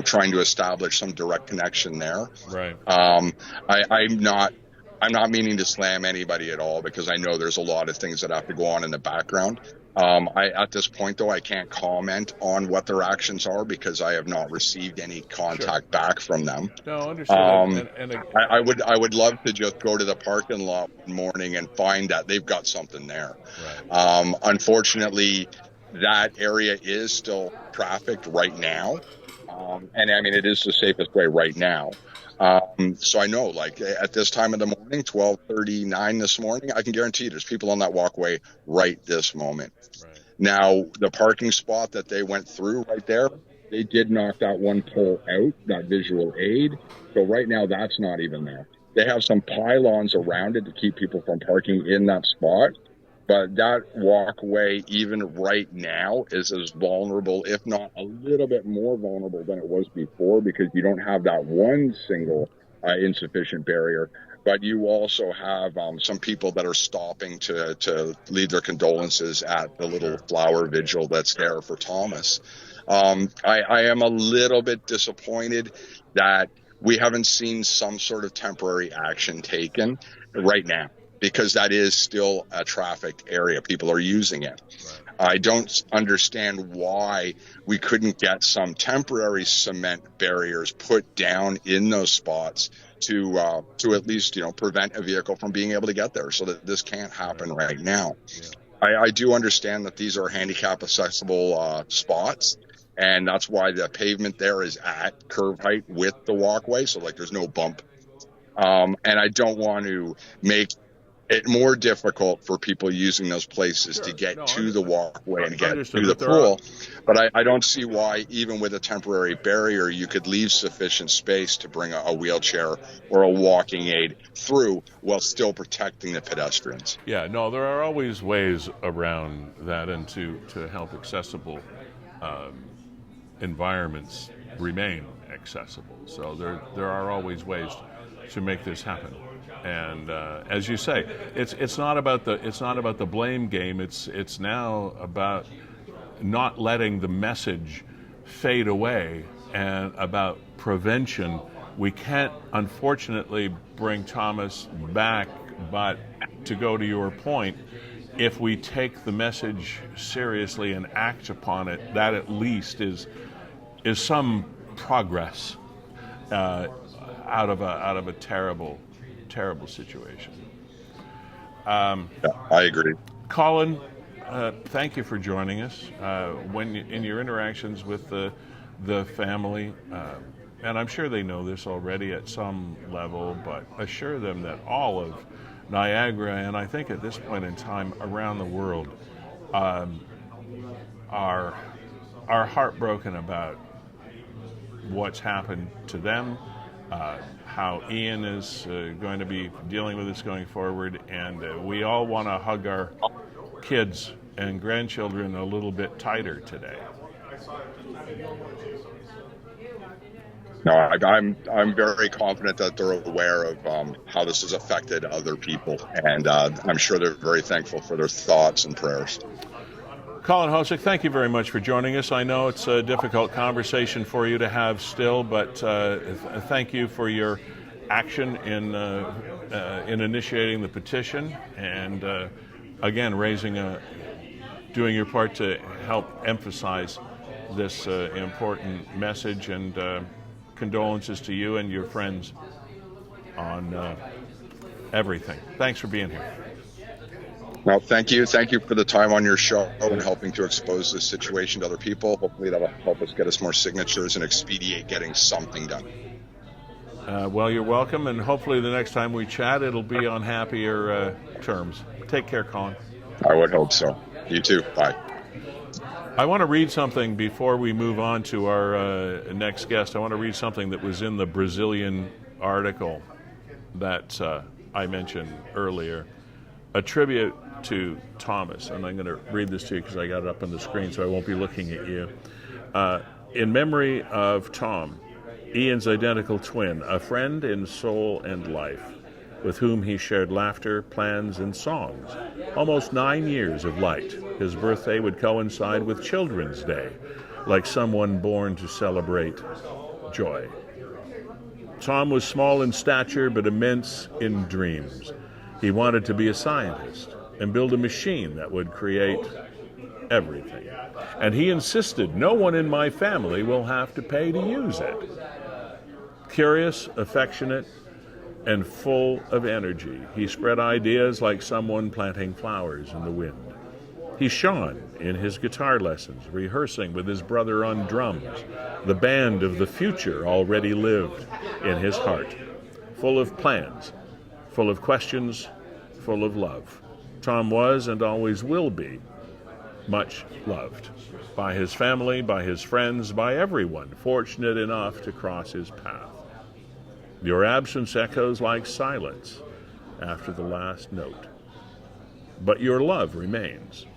Speaker 3: trying to establish some direct connection there.
Speaker 1: Right.
Speaker 3: I'm not meaning to slam anybody at all, because I know there's a lot of things that have to go on in the background. At this point, though, I can't comment on what their actions are because I have not received any contact back from them.
Speaker 1: No, understood.
Speaker 3: I would love to just go to the parking lot one morning and find that they've got something there.
Speaker 1: Right.
Speaker 3: Unfortunately, that area is still trafficked right now. It is the safest way right now. So I know, at this time of the morning, 12:39 this morning, I can guarantee there's people on that walkway right this moment.
Speaker 1: Right.
Speaker 3: Now, the parking spot that they went through right there, they did knock that one pole out, that visual aid. So right now, that's not even there. They have some pylons around it to keep people from parking in that spot. But that walkway, even right now, is as vulnerable, if not a little bit more vulnerable than it was before, because you don't have that one single insufficient barrier. But you also have some people that are stopping to leave their condolences at the little flower vigil that's there for Thomas. I am a little bit disappointed that we haven't seen some sort of temporary action taken right now, because that is still a trafficked area. People are using it. Right. I don't understand why we couldn't get some temporary cement barriers put down in those spots to at least, prevent a vehicle from being able to get there, so that this can't happen right now. Yeah. I do understand that these are handicap accessible spots, and that's why the pavement there is at curb height with the walkway, so there's no bump. And I don't want to make it more difficult for people using those places to get to the walkway and get to the pool. But I don't see why, even with a temporary barrier, you could leave sufficient space to bring a wheelchair or a walking aid through while still protecting the pedestrians.
Speaker 1: Yeah, no, there are always ways around that, and to help accessible environments remain accessible. So there are always ways to make this happen. And as you say, it's not about the blame game. It's now about not letting the message fade away and about prevention. We can't, unfortunately, bring Thomas back, but to go to your point, if we take the message seriously and act upon it, that at least is some progress out of a terrible situation.
Speaker 3: Yeah, I agree.
Speaker 1: Colin, thank you for joining us. In your interactions with the family, and I'm sure they know this already at some level, but assure them that all of Niagara, and I think at this point in time around the world, are heartbroken about what's happened to them, how Ian is going to be dealing with this going forward, and we all want to hug our kids and grandchildren a little bit tighter today.
Speaker 3: No, I'm very confident that they're aware of how this has affected other people, and I'm sure they're very thankful for their thoughts and prayers.
Speaker 1: Colin Hosick, thank you very much for joining us. I know it's a difficult conversation for you to have still, but thank you for your action in initiating the petition and again doing your part to help emphasize this important message, and condolences to you and your friends on everything. Thanks for being here.
Speaker 3: Well, thank you. Thank you for the time on your show and helping to expose this situation to other people. Hopefully that'll help us get us more signatures and expedite getting something done.
Speaker 1: Well, you're welcome, and hopefully the next time we chat, it'll be on happier terms. Take care, Colin.
Speaker 3: I would hope so. You too. Bye.
Speaker 1: I want to read something before we move on to our next guest. I want to read something that was in the Brazilian article that I mentioned earlier. A tribute to Thomas, and I'm going to read this to you because I got it up on the screen, so I won't be looking at you. In memory of Tom, Ian's identical twin, a friend in soul and life, with whom he shared laughter, plans, and songs. Almost 9 years of light. His birthday would coincide with Children's Day, like someone born to celebrate joy. Tom was small in stature, but immense in dreams. He wanted to be a scientist and build a machine that would create everything. And he insisted, no one in my family will have to pay to use it. Curious, affectionate, and full of energy, he spread ideas like someone planting flowers in the wind. He shone in his guitar lessons, rehearsing with his brother on drums. The band of the future already lived in his heart, full of plans, full of questions, full of love. Tom was and always will be much loved by his family, by his friends, by everyone fortunate enough to cross his path. Your absence echoes like silence after the last note, but your love remains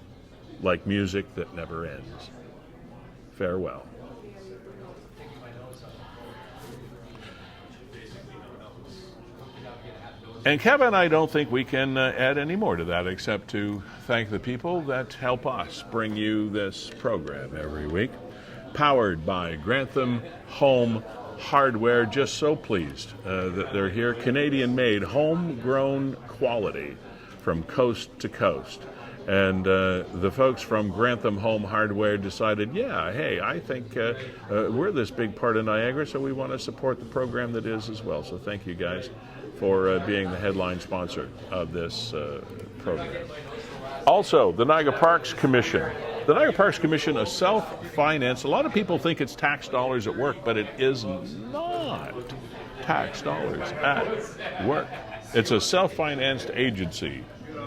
Speaker 1: like music that never ends. Farewell. And Kevin, I don't think we can add any more to that except to thank the people that help us bring you this program every week. Powered by Grantham Home Hardware. Just so pleased that they're here. Canadian-made, homegrown quality from coast to coast. And the folks from Grantham Home Hardware decided, yeah, hey, I think we're this big part of Niagara, so we want to support the program that is as well. So thank you guys for being the headline sponsor of this program. Also, the Niagara Parks Commission. The Niagara Parks Commission, a self-finance. A lot of people think it's tax dollars at work, but it is not tax dollars at work. It's a self-financed agency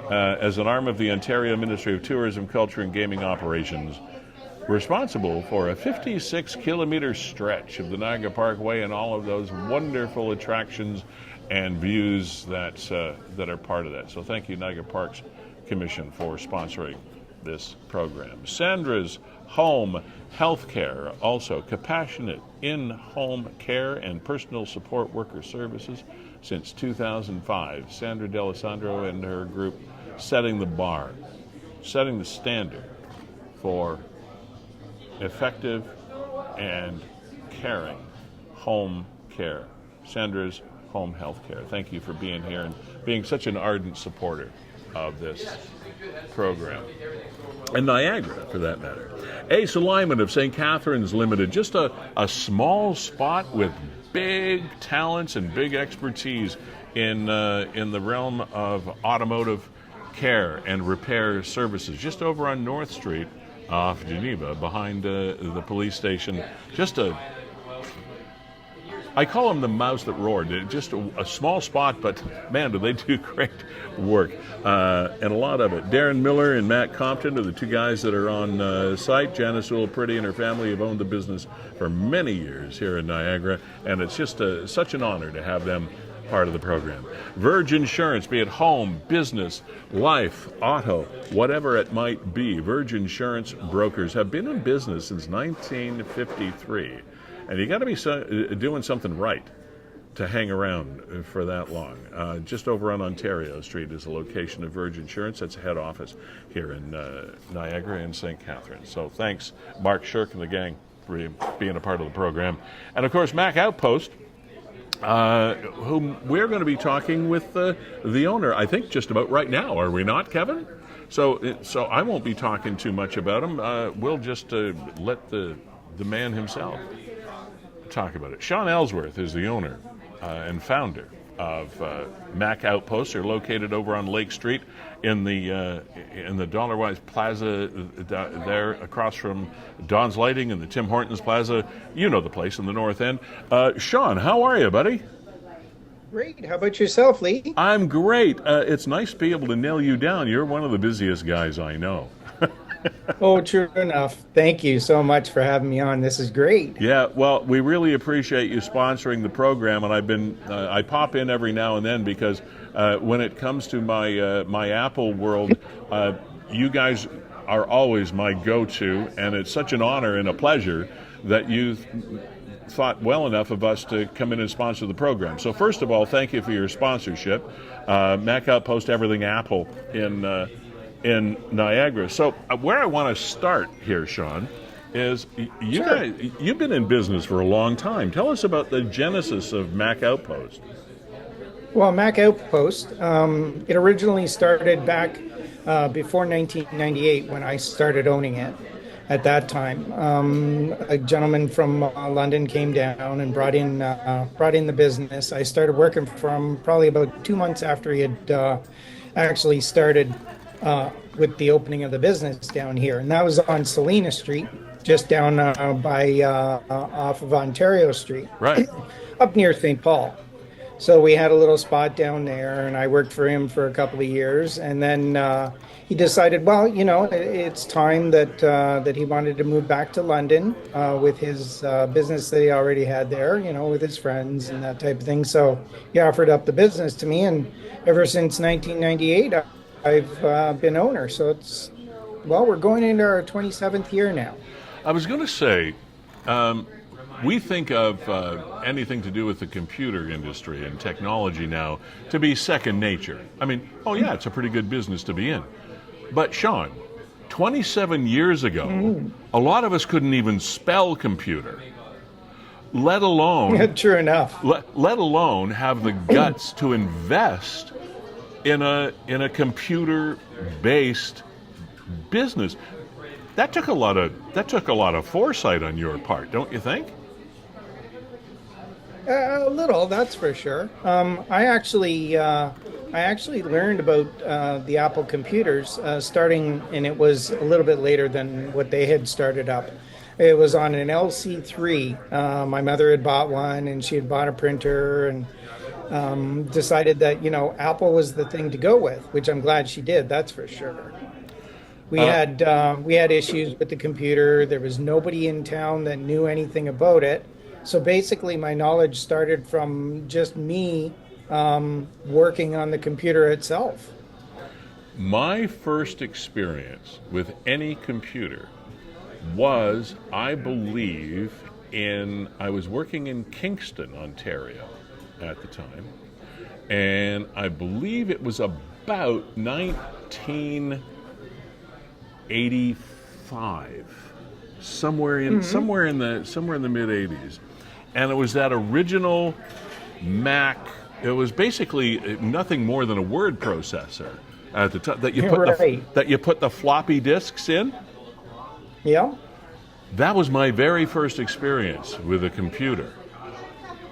Speaker 1: as an arm of the Ontario Ministry of Tourism, Culture and Gaming Operations, responsible for a 56-kilometer stretch of the Niagara Parkway and all of those wonderful attractions and views that are part of that. So thank you, Niagara Parks Commission, for sponsoring this program. Sandra's Home Healthcare, also compassionate in-home care and personal support worker services since 2005. Sandra D'Alessandro and her group setting the bar, setting the standard for effective and caring home care. Sandra's Home Health Care. Thank you for being here and being such an ardent supporter of this program. And Niagara, for that matter. Ace Alignment of St. Catharines Limited, just a small spot with big talents and big expertise in the realm of automotive care and repair services, just over on North Street off Geneva, behind the police station. I call them the mouse that roared. Just a small spot, but man, do they do great work. And a lot of it. Darren Miller and Matt Compton are the two guys that are on site. Janice Ullapritty and her family have owned the business for many years here in Niagara, and it's just such an honor to have them part of the program. Verge Insurance, be it home, business, life, auto, whatever it might be. Verge Insurance brokers have been in business since 1953. And you got to be doing something right to hang around for that long. Just over on Ontario Street is the location of Verge Insurance. That's a head office here in Niagara and St. Catharines. So thanks, Mark Shirk and the gang, for being a part of the program. And, of course, Mac Outpost, whom we're going to be talking with the owner, I think, just about right now. Are we not, Kevin? So I won't be talking too much about him. We'll just let the man himself talk about it. Shawn Ellsworth is the owner and founder of Mac Outpost. They're located over on Lake Street in the Dollar Wise Plaza there across from Don's Lighting and the Tim Hortons Plaza. You know the place in the North End. Shawn, how are you, buddy?
Speaker 4: Great. How about yourself, Lee?
Speaker 1: I'm great. It's nice to be able to nail you down. You're one of the busiest guys I know.
Speaker 4: Oh, true enough. Thank you so much for having me on. This is great.
Speaker 1: Yeah, well, we really appreciate you sponsoring the program, and I pop in every now and then because when it comes to my Apple world, you guys are always my go-to, and it's such an honor and a pleasure that you thought well enough of us to come in and sponsor the program. So first of all, thank you for your sponsorship. Mac Outpost, everything Apple in Niagara. So where I want to start here, Shawn, is you've been in business for a long time. Tell us about the genesis of Mac Outpost.
Speaker 4: Well, Mac Outpost, it originally started back before 1998 when I started owning it. At that time, a gentleman from London came down and brought in the business. I started working for him probably about 2 months after he had actually started with the opening of the business down here, and that was on Salina Street, just down by off of Ontario Street,
Speaker 1: right,
Speaker 4: up near St. Paul. So we had a little spot down there, and I worked for him for a couple of years, and then he decided, well, it's time that he wanted to move back to London with his business that he already had there, with his friends and that type of thing. So he offered up the business to me, and ever since 1998. I've been owner, so we're going into our 27th year now.
Speaker 1: I was going to say, we think of anything to do with the computer industry and technology now to be second nature. I mean, oh yeah, it's a pretty good business to be in. But Shawn, 27 years ago, a lot of us couldn't even spell computer, let alone
Speaker 4: true enough.
Speaker 1: Let alone have the guts to invest in a computer-based business. That took a lot of foresight on your part, don't you think?
Speaker 4: A little, that's for sure. I actually learned about the Apple computers starting, and it was a little bit later than what they had started up. It was on an LC3. My mother had bought one, and she had bought a printer, and decided that, Apple was the thing to go with, which I'm glad she did, that's for sure. We had issues with the computer. There was nobody in town that knew anything about it. So basically, my knowledge started from just me working on the computer itself.
Speaker 1: My first experience with any computer was, I believe, I was working in Kingston, Ontario at the time, and I believe it was about 1985, somewhere in the mid 80s, and it was that original Mac. It was basically nothing more than a word processor at the time that you put the floppy disks in.
Speaker 4: Yeah.
Speaker 1: That was my very first experience with a computer.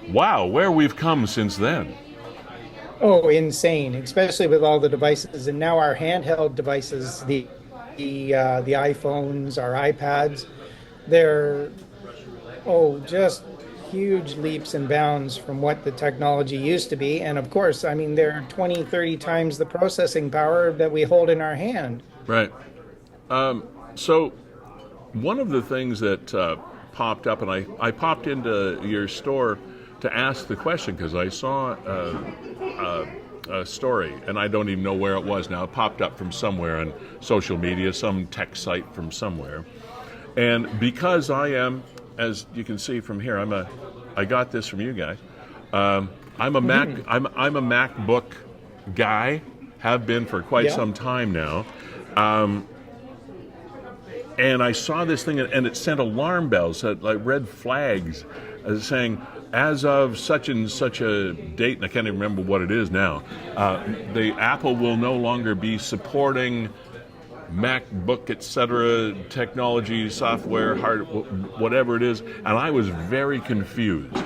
Speaker 1: Wow, where we've come since then.
Speaker 4: Oh, insane, especially with all the devices. And now our handheld devices, the iPhones, our iPads, they're, just huge leaps and bounds from what the technology used to be. And of course, they're 20, 30 times the processing power that we hold in our hand.
Speaker 1: Right. So one of the things that popped up, and I popped into your store to ask the question because I saw a story, and I don't even know where it was now. It popped up from somewhere on social media, some tech site from somewhere. And because I am, as you can see from here, I got this from you guys. I'm a MacBook guy, have been for quite some time now. And I saw this thing, and it sent alarm bells, like red flags, saying, as of such and such a date, and I can't even remember what it is now, the Apple will no longer be supporting MacBook, etc., technology, software, whatever it is, and I was very confused.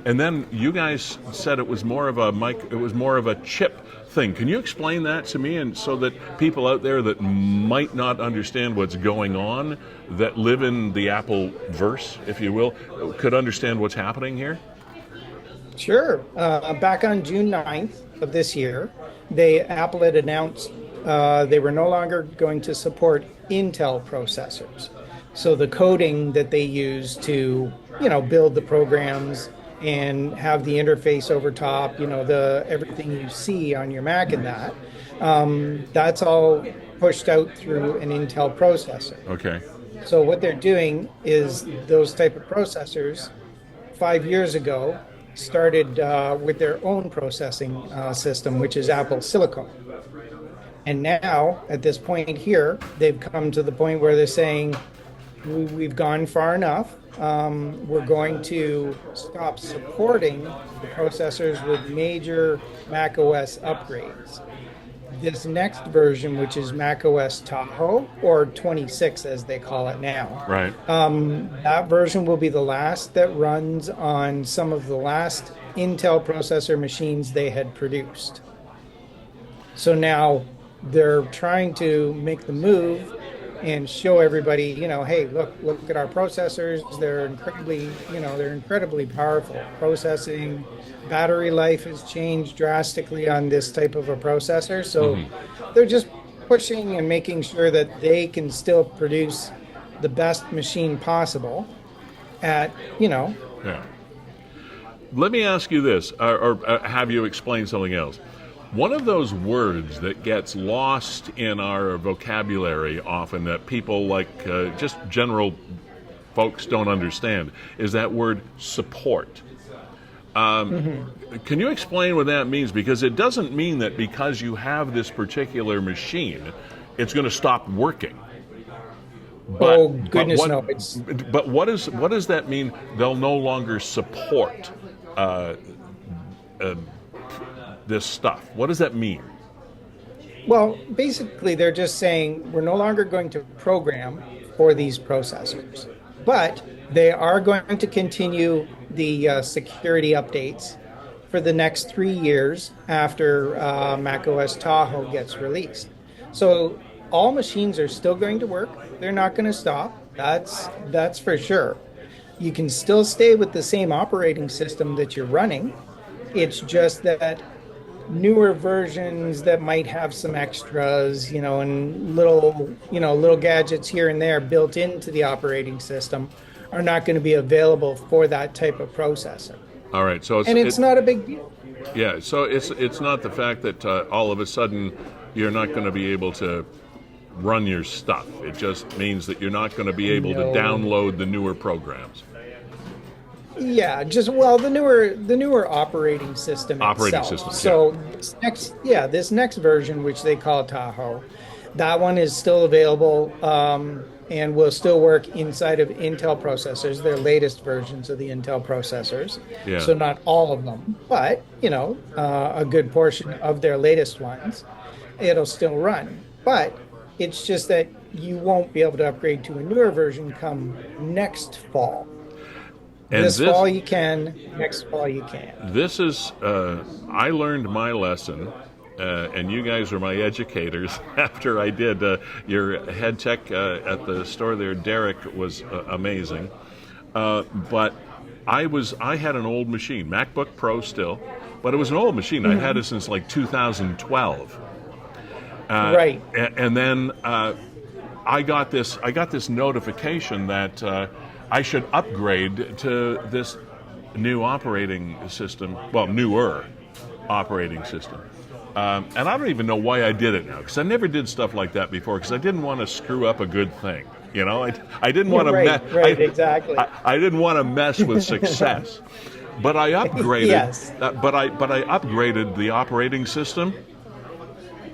Speaker 1: And then you guys said it was more of a chip thing. Can you explain that to me, and so that people out there that might not understand what's going on, that live in the Apple verse, if you will, could understand what's happening here?
Speaker 4: Sure. Back on June 9th of this year, Apple had announced they were no longer going to support Intel processors. So the coding that they use to, build the programs and have the interface over top, everything you see on your Mac and that's all pushed out through an Intel processor.
Speaker 1: Okay.
Speaker 4: So what they're doing is those type of processors 5 years ago started with their own processing system, which is Apple Silicon. And now, at this point here, they've come to the point where they're saying, we've gone far enough. We're going to stop supporting the processors with major macOS upgrades. This next version, which is macOS Tahoe, or 26 as they call it now,
Speaker 1: right?
Speaker 4: That version will be the last that runs on some of the last Intel processor machines they had produced. So now they're trying to make the move and show everybody, hey, look at our processors. They're incredibly powerful. Processing, battery life has changed drastically on this type of a processor. So they're just pushing and making sure that they can still produce the best machine possible at,
Speaker 1: Yeah. Let me ask you this, or have you explain something else. One of those words that gets lost in our vocabulary often, that people like just general folks don't understand, is that word support. Can you explain what that means? Because it doesn't mean that because you have this particular machine, it's going to stop working.
Speaker 4: No.
Speaker 1: But what does that mean? They'll no longer support this stuff. What does that mean?
Speaker 4: Well, basically, they're just saying we're no longer going to program for these processors, but they are going to continue the security updates for the next 3 years after macOS Tahoe gets released. So all machines are still going to work. They're not going to stop. That's for sure. You can still stay with the same operating system that you're running, It's just that newer versions that might have some extras, and little gadgets here and there built into the operating system are not going to be available for that type of processor.
Speaker 1: All right, so
Speaker 4: it's not a big deal.
Speaker 1: Yeah, so it's not the fact that all of a sudden you're not going to be able to run your stuff. It just means that you're not going to be able to download the newer programs.
Speaker 4: Yeah, the newer operating system itself. So this next version, which they call Tahoe, that one is still available and will still work inside of Intel processors, their latest versions of the Intel processors.
Speaker 1: Yeah.
Speaker 4: So not all of them, but a good portion of their latest ones, it'll still run. But it's just that you won't be able to upgrade to a newer version come next fall.
Speaker 1: And
Speaker 4: this fall you can, next fall you can't.
Speaker 1: This is, I learned my lesson, and you guys are my educators after I did. Your head tech at the store there, Derek, was amazing. But I had an old machine, MacBook Pro still, but it was an old machine. Mm-hmm. I had it since like 2012.
Speaker 4: Right.
Speaker 1: And then I got this notification that I should upgrade to this new operating system, newer operating system. And I don't even know why I did it now, because I never did stuff like that before, because I didn't want to screw up a good thing. I didn't want to
Speaker 4: exactly.
Speaker 1: I didn't want to mess with success. But I upgraded.
Speaker 4: Yes.
Speaker 1: But I upgraded the operating system,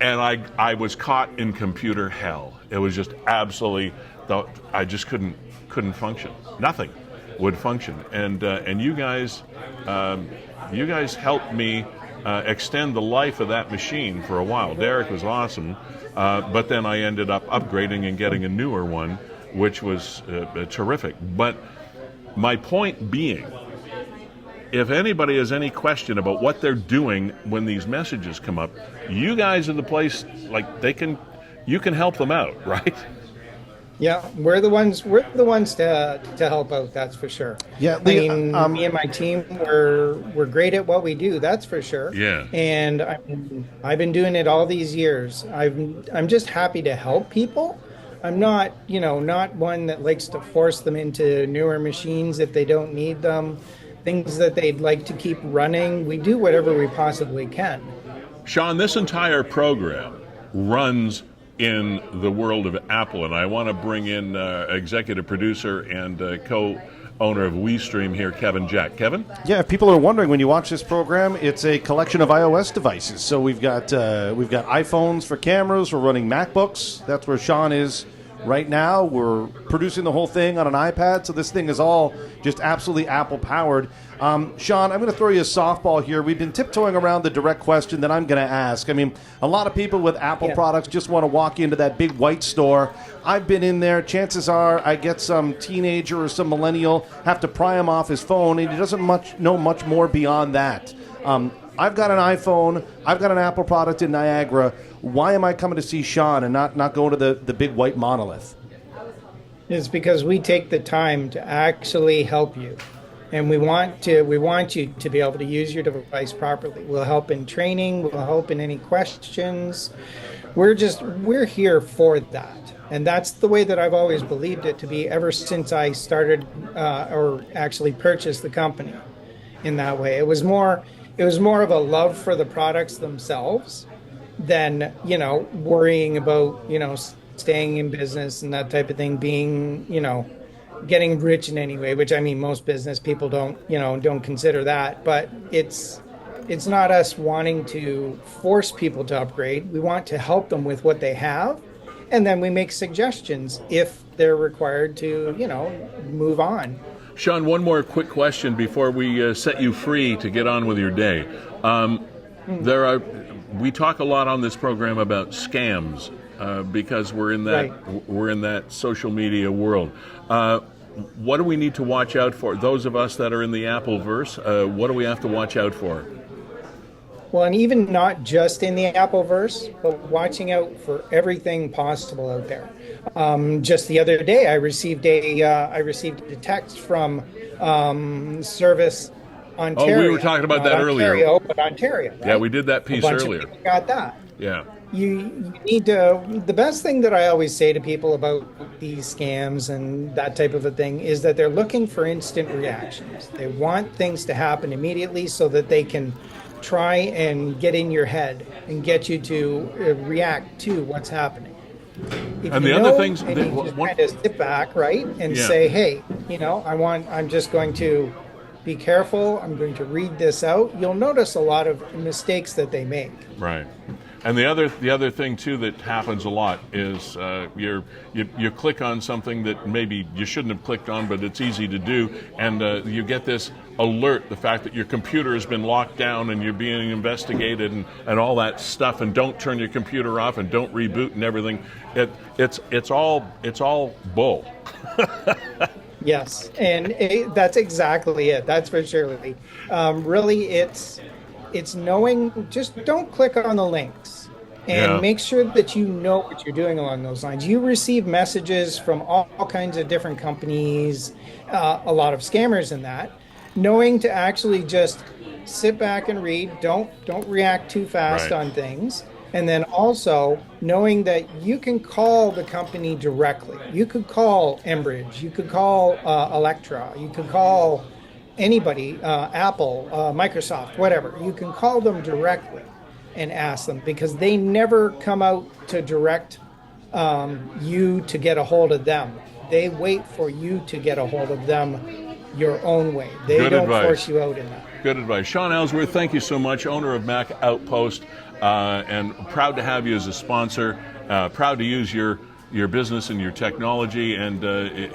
Speaker 1: and I was caught in computer hell. It was just absolutely. I just couldn't function. Nothing would function. And you guys helped me extend the life of that machine for a while. Derek was awesome, but then I ended up upgrading and getting a newer one, which was terrific. But my point being, if anybody has any question about what they're doing when these messages come up, you guys are the place. You can help them out, right?
Speaker 4: Yeah, we're the ones to help out. That's for sure.
Speaker 2: Yeah,
Speaker 4: me and my team, we're great at what we do. That's for sure.
Speaker 1: Yeah.
Speaker 4: And I've been doing it all these years. I'm just happy to help people. I'm not one that likes to force them into newer machines if they don't need them. Things that they'd like to keep running. We do whatever we possibly can.
Speaker 1: Shawn, this entire program runs in the world of Apple, and I want to bring in executive producer and co-owner of WeeStreem here, Kevin Jack. Kevin?
Speaker 2: Yeah, if people are wondering, when you watch this program, it's a collection of iOS devices. So we've got iPhones for cameras. We're running MacBooks. That's where Shawn is right now. We're producing the whole thing on an iPad. So this thing is all just absolutely Apple-powered. Shawn, I'm going to throw you a softball here. We've been tiptoeing around the direct question that I'm going to ask. I mean, a lot of people with Apple products just want to walk into that big white store. I've been in there. Chances are I get some teenager or some millennial, have to pry him off his phone, and he doesn't know much more beyond that. I've got an iPhone. I've got an Apple product in Niagara. Why am I coming to see Shawn and not going to the big white monolith?
Speaker 4: It's because we take the time to actually help you. And we want you to be able to use your device properly. We'll help in training. We'll help in any questions. We're here for that. And that's the way that I've always believed it to be ever since I started or actually purchased the company in that way. It was more of a love for the products themselves than, worrying about, staying in business and that type of thing, being, getting rich in any way, which I mean, most business people don't consider that, but it's not us wanting to force people to upgrade. We want to help them with what they have, and then we make suggestions if they're required to, move on.
Speaker 1: Shawn, one more quick question before we set you free to get on with your day. We talk a lot on this program about scams because we're in that social media world. What do we need to watch out for? Those of us that are in the Appleverse, what do we have to watch out for?
Speaker 4: Well, and even not just in the Appleverse, but watching out for everything possible out there. Just the other day, I received a text from service Ontario.
Speaker 1: Oh, we were talking about
Speaker 4: Not
Speaker 1: that earlier.
Speaker 4: Ontario, but Ontario. Right?
Speaker 1: Yeah, we did that piece
Speaker 4: a bunch
Speaker 1: earlier.
Speaker 4: Of people got that.
Speaker 1: Yeah.
Speaker 4: You need to. The best thing that I always say to people about these scams and that type of a thing is that they're looking for instant reactions. They want things to happen immediately so that they can try and get in your head and get you to react to what's happening. If
Speaker 1: And
Speaker 4: you
Speaker 1: the other
Speaker 4: know,
Speaker 1: things,
Speaker 4: and you just kind of sit back, right, and
Speaker 1: Yeah.
Speaker 4: say, "Hey, I'm just going to be careful. I'm going to read this out." You'll notice a lot of mistakes that they make.
Speaker 1: Right. And the other thing too that happens a lot is you click on something that maybe you shouldn't have clicked on, but it's easy to do, and you get this alert, the fact that your computer has been locked down and you're being investigated and all that stuff, and don't turn your computer off and don't reboot and everything. It's all bull.
Speaker 4: Yes, and that's exactly it. That's for sure. Really, it's knowing. Just don't click on the links, and make sure that you know what you're doing along those lines. You receive messages from all kinds of different companies, a lot of scammers in that. Knowing to actually just sit back and read. Don't react too fast on things. And then also knowing that you can call the company directly. You could call Enbridge, you could call Electra, you could call anybody, Apple, Microsoft, whatever. You can call them directly and ask them, because they never come out to direct you to get a hold of them. They wait for you to get a hold of them your own way. They don't force you out in that.
Speaker 1: Good advice. Shawn Ellsworth, thank you so much, owner of Mac Outpost, and proud to have you as a sponsor, proud to use your business and your technology, and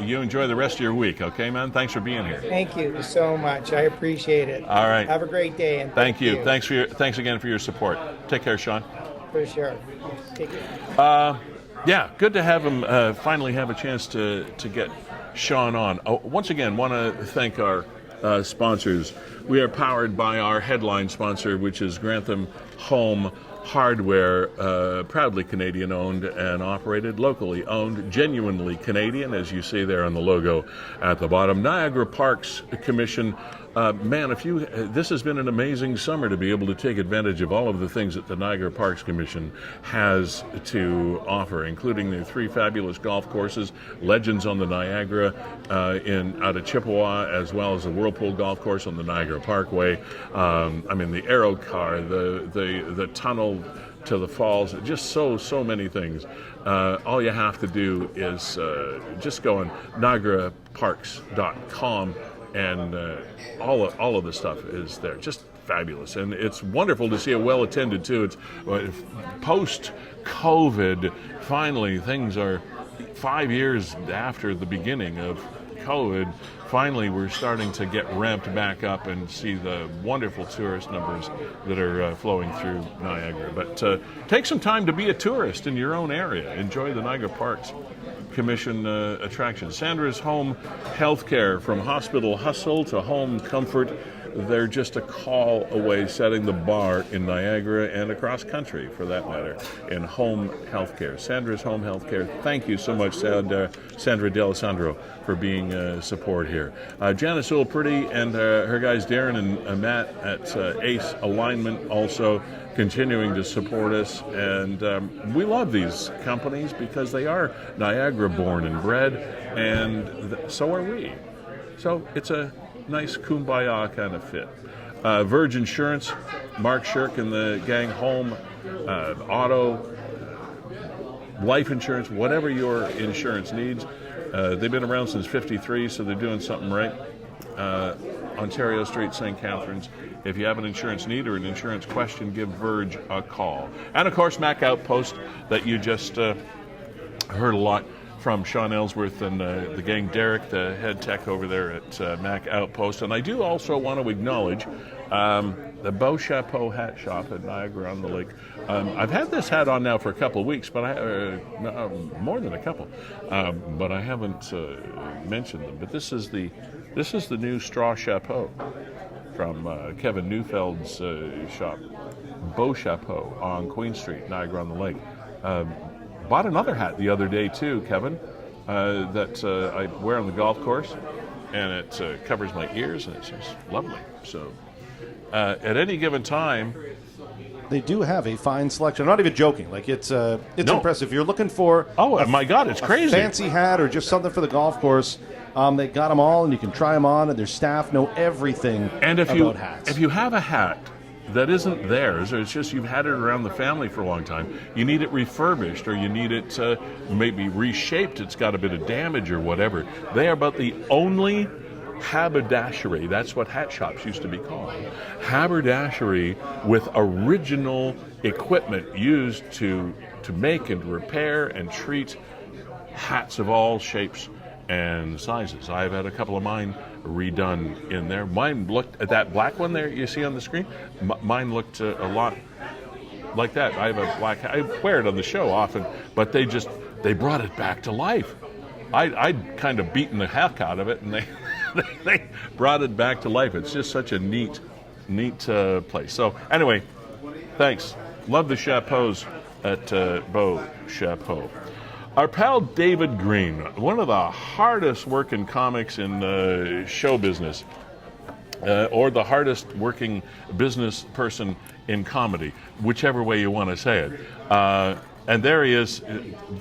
Speaker 1: you enjoy the rest of your week, okay, man? Thanks for being here.
Speaker 4: Thank you so much. I appreciate it.
Speaker 1: All right.
Speaker 4: Have a great day. And
Speaker 1: thank you. Thanks again for your support. Take care, Shawn.
Speaker 4: For sure. Take care.
Speaker 1: Yeah, good to have him finally have a chance to get Shawn on. Once again, want to thank our sponsors. We are powered by our headline sponsor, which is Grantham Home Hardware, proudly Canadian owned and operated, locally owned, genuinely Canadian, as you see there on the logo at the bottom. Niagara Parks Commission. Man, this has been an amazing summer to be able to take advantage of all of the things that the Niagara Parks Commission has to offer, including their 3 fabulous golf courses, Legends on the Niagara out of Chippewa, as well as the Whirlpool Golf Course on the Niagara Parkway. The Aero Car, the tunnel to the falls, just so many things. All you have to do is just go on NiagaraParks.com, and all of the stuff is there. Just fabulous, and it's wonderful to see it well attended too. It's post-COVID. Finally, things are 5 years after the beginning of COVID. Finally, we're starting to get ramped back up and see the wonderful tourist numbers that are flowing through Niagara. But take some time to be a tourist in your own area. Enjoy the Niagara Parks Commission attractions. Sandra's Home Healthcare, from hospital hustle to home comfort. They're just a call away, setting the bar in Niagara and across country, for that matter, in home healthcare. Sandra's Home Healthcare. Thank you so much, Sandra D'Alessandro, for being support here. Janice Ulpretty and her guys Darren and Matt at Ace Alignment also continuing to support us, and we love these companies because they are Niagara born and bred, and so are we. So it's a nice kumbaya kind of fit. Verge Insurance, Mark Shirk and the gang, home, auto, life insurance, whatever your insurance needs. They've been around since '53, so they're doing something right. Ontario Street, St. Catharines. If you have an insurance need or an insurance question, give Verge a call. And of course, Mac Outpost, that you just heard a lot from Shawn Ellsworth and the gang, Derek, the head tech over there at Mac Outpost. And I do also want to acknowledge the Beau Chapeau hat shop at Niagara on the Lake. I've had this hat on now for a couple of weeks, but more than a couple, but I haven't mentioned them. But this is the new straw chapeau from Kevin Neufeld's shop, Beau Chapeau on Queen Street, Niagara on the Lake. Bought another hat the other day too, Kevin, that I wear on the golf course, and it covers my ears, and it's just lovely. So at any given time,
Speaker 2: they do have a fine selection. I'm not even joking. Like it's impressive. If you're looking for
Speaker 1: my God, it's crazy,
Speaker 2: fancy hat or just something for the golf course, they got them all, and you can try them on. And their staff know everything about hats.
Speaker 1: If you have a hat that isn't theirs, or it's just you've had it around the family for a long time, you need it refurbished, or you need it maybe reshaped, it's got a bit of damage or whatever, they are about the only haberdashery, that's what hat shops used to be called, haberdashery with original equipment used to make and repair and treat hats of all shapes and sizes. I've had a couple of mine redone in there. Mine looked at that black one there you see on the screen. Mine looked a lot like that. I have a black hat. I wear it on the show often, but they brought it back to life. I'd kind of beaten the heck out of it, and they brought it back to life. It's just such a neat place. So anyway, thanks. Love the chapeaus at Beau Chapeau. Our pal David Green, one of the hardest working comics in show business, or the hardest working business person in comedy, whichever way you want to say it. And there he is,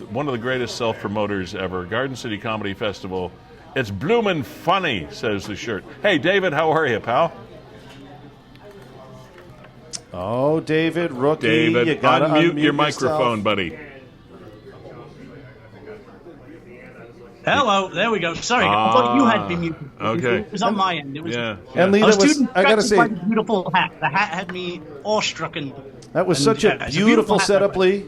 Speaker 1: one of the greatest self-promoters ever, Garden City Comedy Festival. It's bloomin' funny, says the shirt. Hey, David, how are you, pal?
Speaker 2: Oh, David, rookie,
Speaker 1: David,
Speaker 2: you gotta
Speaker 1: unmute your
Speaker 2: yourself.
Speaker 1: microphone, buddy.
Speaker 5: Hello, there we go. Sorry, I thought you had been muted.
Speaker 1: Okay.
Speaker 5: It was on my end. It was,
Speaker 1: Yeah.
Speaker 2: And Lee, I gotta say,
Speaker 5: by the beautiful hat. The hat had me awestruck.
Speaker 2: That was such a beautiful setup, Lee.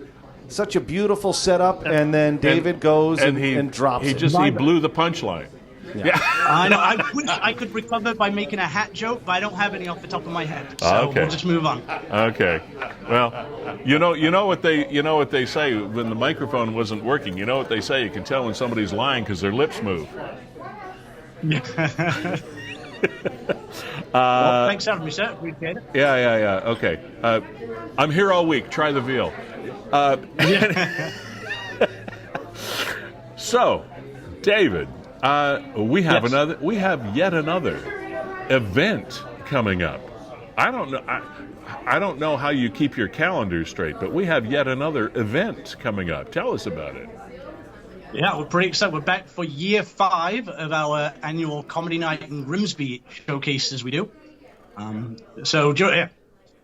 Speaker 2: Such a beautiful setup, and then David goes and drops it.
Speaker 1: He blew the punchline.
Speaker 2: Yeah.
Speaker 5: I know. I wish I could recover by making a hat joke, but I don't have any off the top of my head. So we'll just move on.
Speaker 1: Okay. Well, you know what they say when the microphone wasn't working. You know what they say. You can tell when somebody's lying because their lips move.
Speaker 5: Well, thanks for having me, sir. Appreciate it.
Speaker 1: Yeah. Okay. I'm here all week. Try the veal. So, David. We have yet another event coming up. I don't know how you keep your calendar straight, but we have yet another event coming up. Tell us about it.
Speaker 5: Yeah, we're pretty excited. We're back for year 5 of our annual comedy night in Grimsby showcases we do.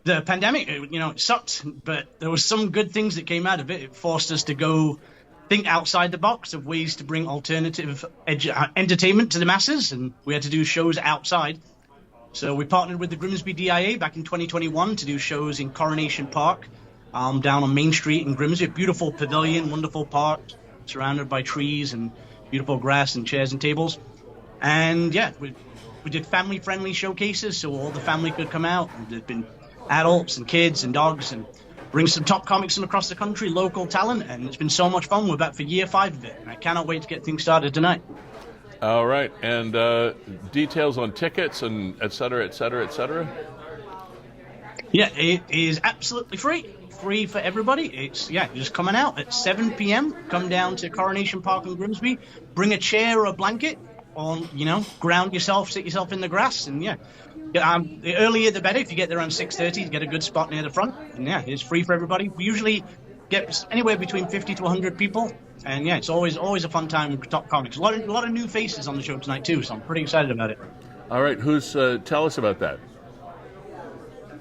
Speaker 5: The pandemic, it sucked, but there was some good things that came out of it. It forced us to go think outside the box of ways to bring alternative entertainment to the masses, and we had to do shows outside. So we partnered with the Grimsby DIA back in 2021 to do shows in Coronation Park, down on Main Street in Grimsby. A beautiful pavilion, wonderful park, surrounded by trees and beautiful grass and chairs and tables. And yeah, we did family-friendly showcases, so all the family could come out. And there's been adults and kids and dogs, and bring some top comics from across the country, local talent, and it's been so much fun. We're back for year 5 of it, and I cannot wait to get things started tonight.
Speaker 1: All right, and details on tickets and et cetera, et cetera, et cetera?
Speaker 5: Yeah, it is absolutely free for everybody. It's, just coming out at 7 p.m. Come down to Coronation Park in Grimsby, bring a chair or a blanket, or, ground yourself, sit yourself in the grass, and the earlier the better. If you get there around 6:30, you get a good spot near the front. And it's free for everybody. We usually get anywhere between 50 to 100 people. And it's always a fun time with top comics. A lot of new faces on the show tonight too, so I'm pretty excited about it. All
Speaker 1: right, tell us about that.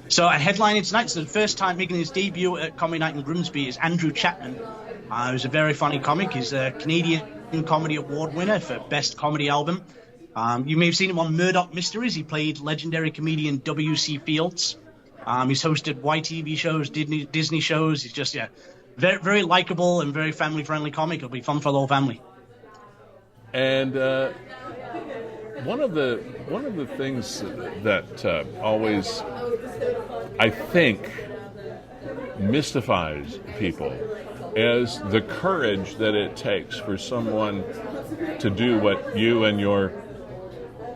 Speaker 5: So headlining tonight, so the first time making his debut at Comedy Night in Grimsby is Andrew Chapman. He's a very funny comic. He's a Canadian Comedy Award winner for Best Comedy Album. You may have seen him on Murdoch Mysteries. He played legendary comedian W.C. Fields. He's hosted YTV shows, Disney shows. He's just, very, very likable and very family-friendly comic. It'll be fun for the whole family.
Speaker 1: And one of the things that always, I think, mystifies people is the courage that it takes for someone to do what you and your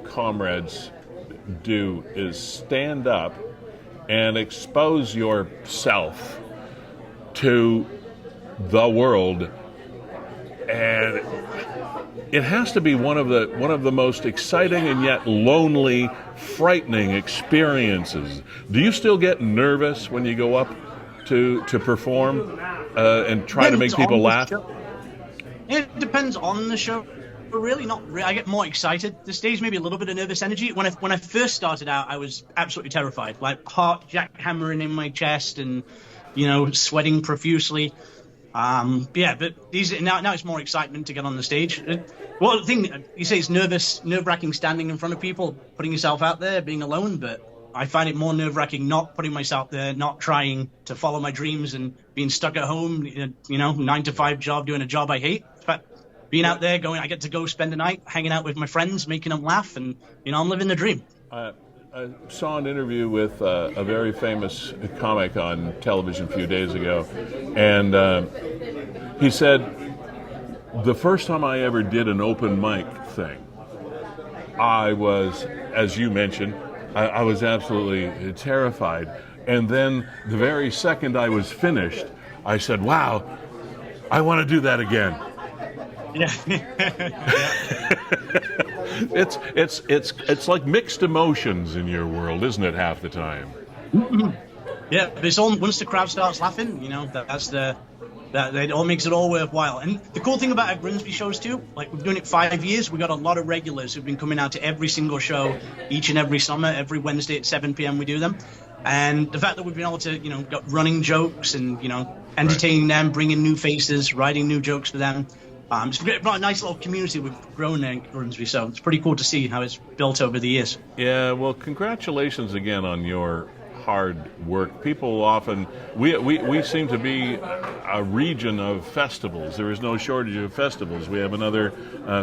Speaker 1: comrades do, is stand up and expose yourself to the world. And it has to be one of the most exciting and yet lonely, frightening experiences. Do you still get nervous when you go up to perform and try to make people laugh?
Speaker 5: It depends on the show. Really, not really. I get more excited. The stage maybe a little bit of nervous energy. When I first started out, I was absolutely terrified, like heart jackhammering in my chest and sweating profusely. But now it's more excitement to get on the stage. Well, the thing you say is nerve-wracking standing in front of people, putting yourself out there, being alone. But I find it more nerve-wracking not putting myself there, not trying to follow my dreams and being stuck at home, 9-to-5 job, doing a job I hate. But being out there, I get to go spend a night hanging out with my friends, making them laugh, and I'm living the dream.
Speaker 1: I saw an interview with a very famous comic on television a few days ago, and he said, the first time I ever did an open mic thing, I was, as you mentioned, I was absolutely terrified. And then the very second I was finished, I said, wow, I want to do that again.
Speaker 5: Yeah.
Speaker 1: It's like mixed emotions in your world, isn't it, half the time?
Speaker 5: Yeah, but it's all, once the crowd starts laughing, that all makes it all worthwhile. And the cool thing about our Grimsby shows too, like we've been doing it 5 years, we've got a lot of regulars who've been coming out to every single show each and every summer. Every Wednesday at 7 p.m. we do them. And the fact that we've been able to, got running jokes and, entertaining them, bringing new faces, writing new jokes for them. It's a nice little community we've grown there in Grimsby, so it's pretty cool to see how it's built over the years.
Speaker 1: Yeah, well, congratulations again on your hard work. People often, we seem to be a region of festivals. There is no shortage of festivals. We have another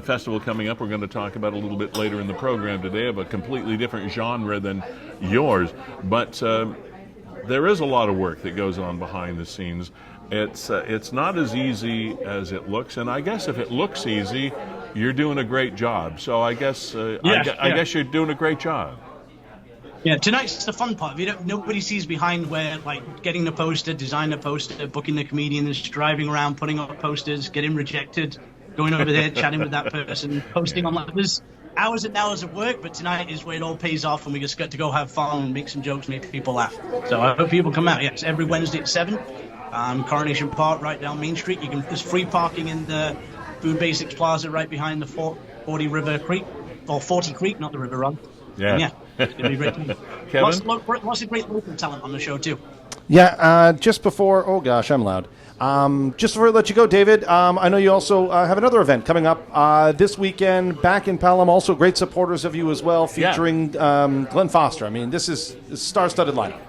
Speaker 1: festival coming up we're going to talk about a little bit later in the program today, of a completely different genre than yours. But there is a lot of work that goes on behind the scenes. It's not as easy as it looks, and I guess if it looks easy, you're doing a great job. So I guess I guess you're doing a great job.
Speaker 5: Yeah, tonight's the fun part. Nobody sees behind where, like, getting the poster, designing the poster, booking the comedians, driving around, putting up posters, getting rejected, going over there, chatting with that person, posting on there's hours and hours of work, but tonight is where it all pays off and we just get to go have fun, make some jokes, make people laugh. So I hope people come out. Yeah, it's every Wednesday at 7. Coronation Park, right down Main Street. There's free parking in the Food Basics Plaza right behind the 40 River Creek, or 40 Creek, not the river run.
Speaker 1: Yeah.
Speaker 5: It's going to be great.
Speaker 1: Kevin?
Speaker 5: Lots of great local talent on the show, too.
Speaker 2: Yeah, just before, oh gosh, I'm loud. Just before I let you go, David, I know you also have another event coming up this weekend back in Pelham. Also great supporters of you as well, featuring Glenn Foster. I mean, this is a star-studded lineup.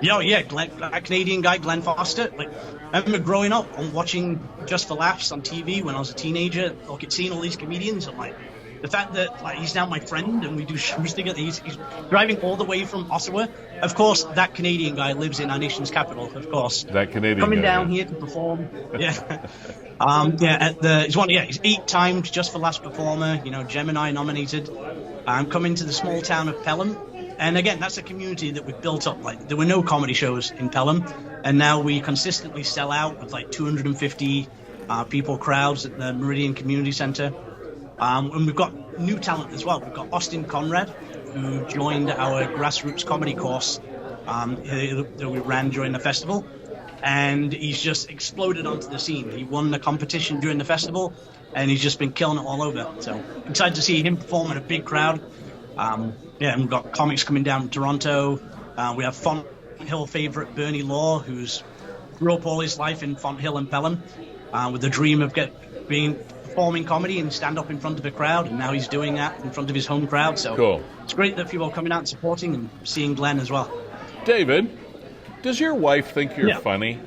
Speaker 5: Yeah, a Canadian guy, Glenn Foster. Like, I remember growing up and watching Just for Laughs on TV when I was a teenager. Like, seeing all these comedians, I'm like, the fact that he's now my friend and we do shows together. He's driving all the way from Ottawa. Of course, that Canadian guy lives in our nation's capital. Of course,
Speaker 1: that Canadian
Speaker 5: coming
Speaker 1: guy,
Speaker 5: down here to perform. Yeah, he's 8 times Just for Laughs performer. Gemini nominated. Coming to the small town of Pelham. And again, that's a community that we've built up. Like, there were no comedy shows in Pelham, and now we consistently sell out with like 250 people crowds at the Meridian Community Centre. And we've got new talent as well. We've got Austin Conrad, who joined our grassroots comedy course that we ran during the festival, and he's just exploded onto the scene. He won the competition during the festival, and he's just been killing it all over. So excited to see him perform in a big crowd. And we've got comics coming down from Toronto. We have Font Hill favourite Bernie Law, who's grew up all his life in Font Hill and Pelham, with the dream of performing comedy and stand up in front of a crowd, and now he's doing that in front of his home crowd. So
Speaker 1: cool.
Speaker 5: It's great that people are coming out and supporting and seeing Glenn as well.
Speaker 1: David, does your wife think you're funny?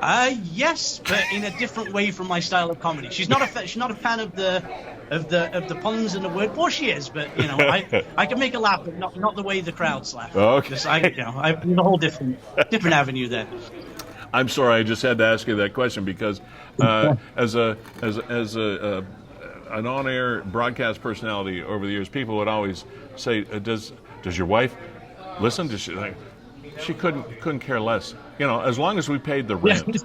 Speaker 5: Yes, but in a different way from my style of comedy. She's not a fan of the puns and the word. Well, she is, but I can make her laugh, but not the way the crowds laugh.
Speaker 1: Okay.
Speaker 5: I'm a whole different avenue there.
Speaker 1: I'm sorry, I just had to ask you that question because as an on-air broadcast personality over the years, people would always say, "Does your wife listen?" Does she couldn't care less. As long as we paid the rent.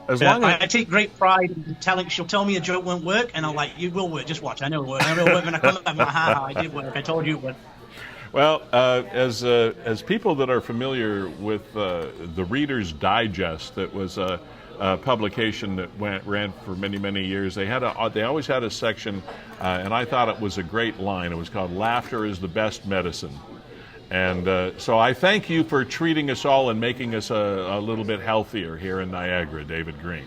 Speaker 1: As long as
Speaker 5: I take great pride in telling. She'll tell me a joke won't work, and I'm like, "You will work. Just watch. I know it work. I know it work." When I come up, I'm like, "Ha ha! I did work. I told you it would."
Speaker 1: Well, as people that are familiar with the Reader's Digest, that was a publication that ran for many years. They always had a section, and I thought it was a great line. It was called "Laughter is the best medicine." And so I thank you for treating us all and making us a little bit healthier here in Niagara, David Green.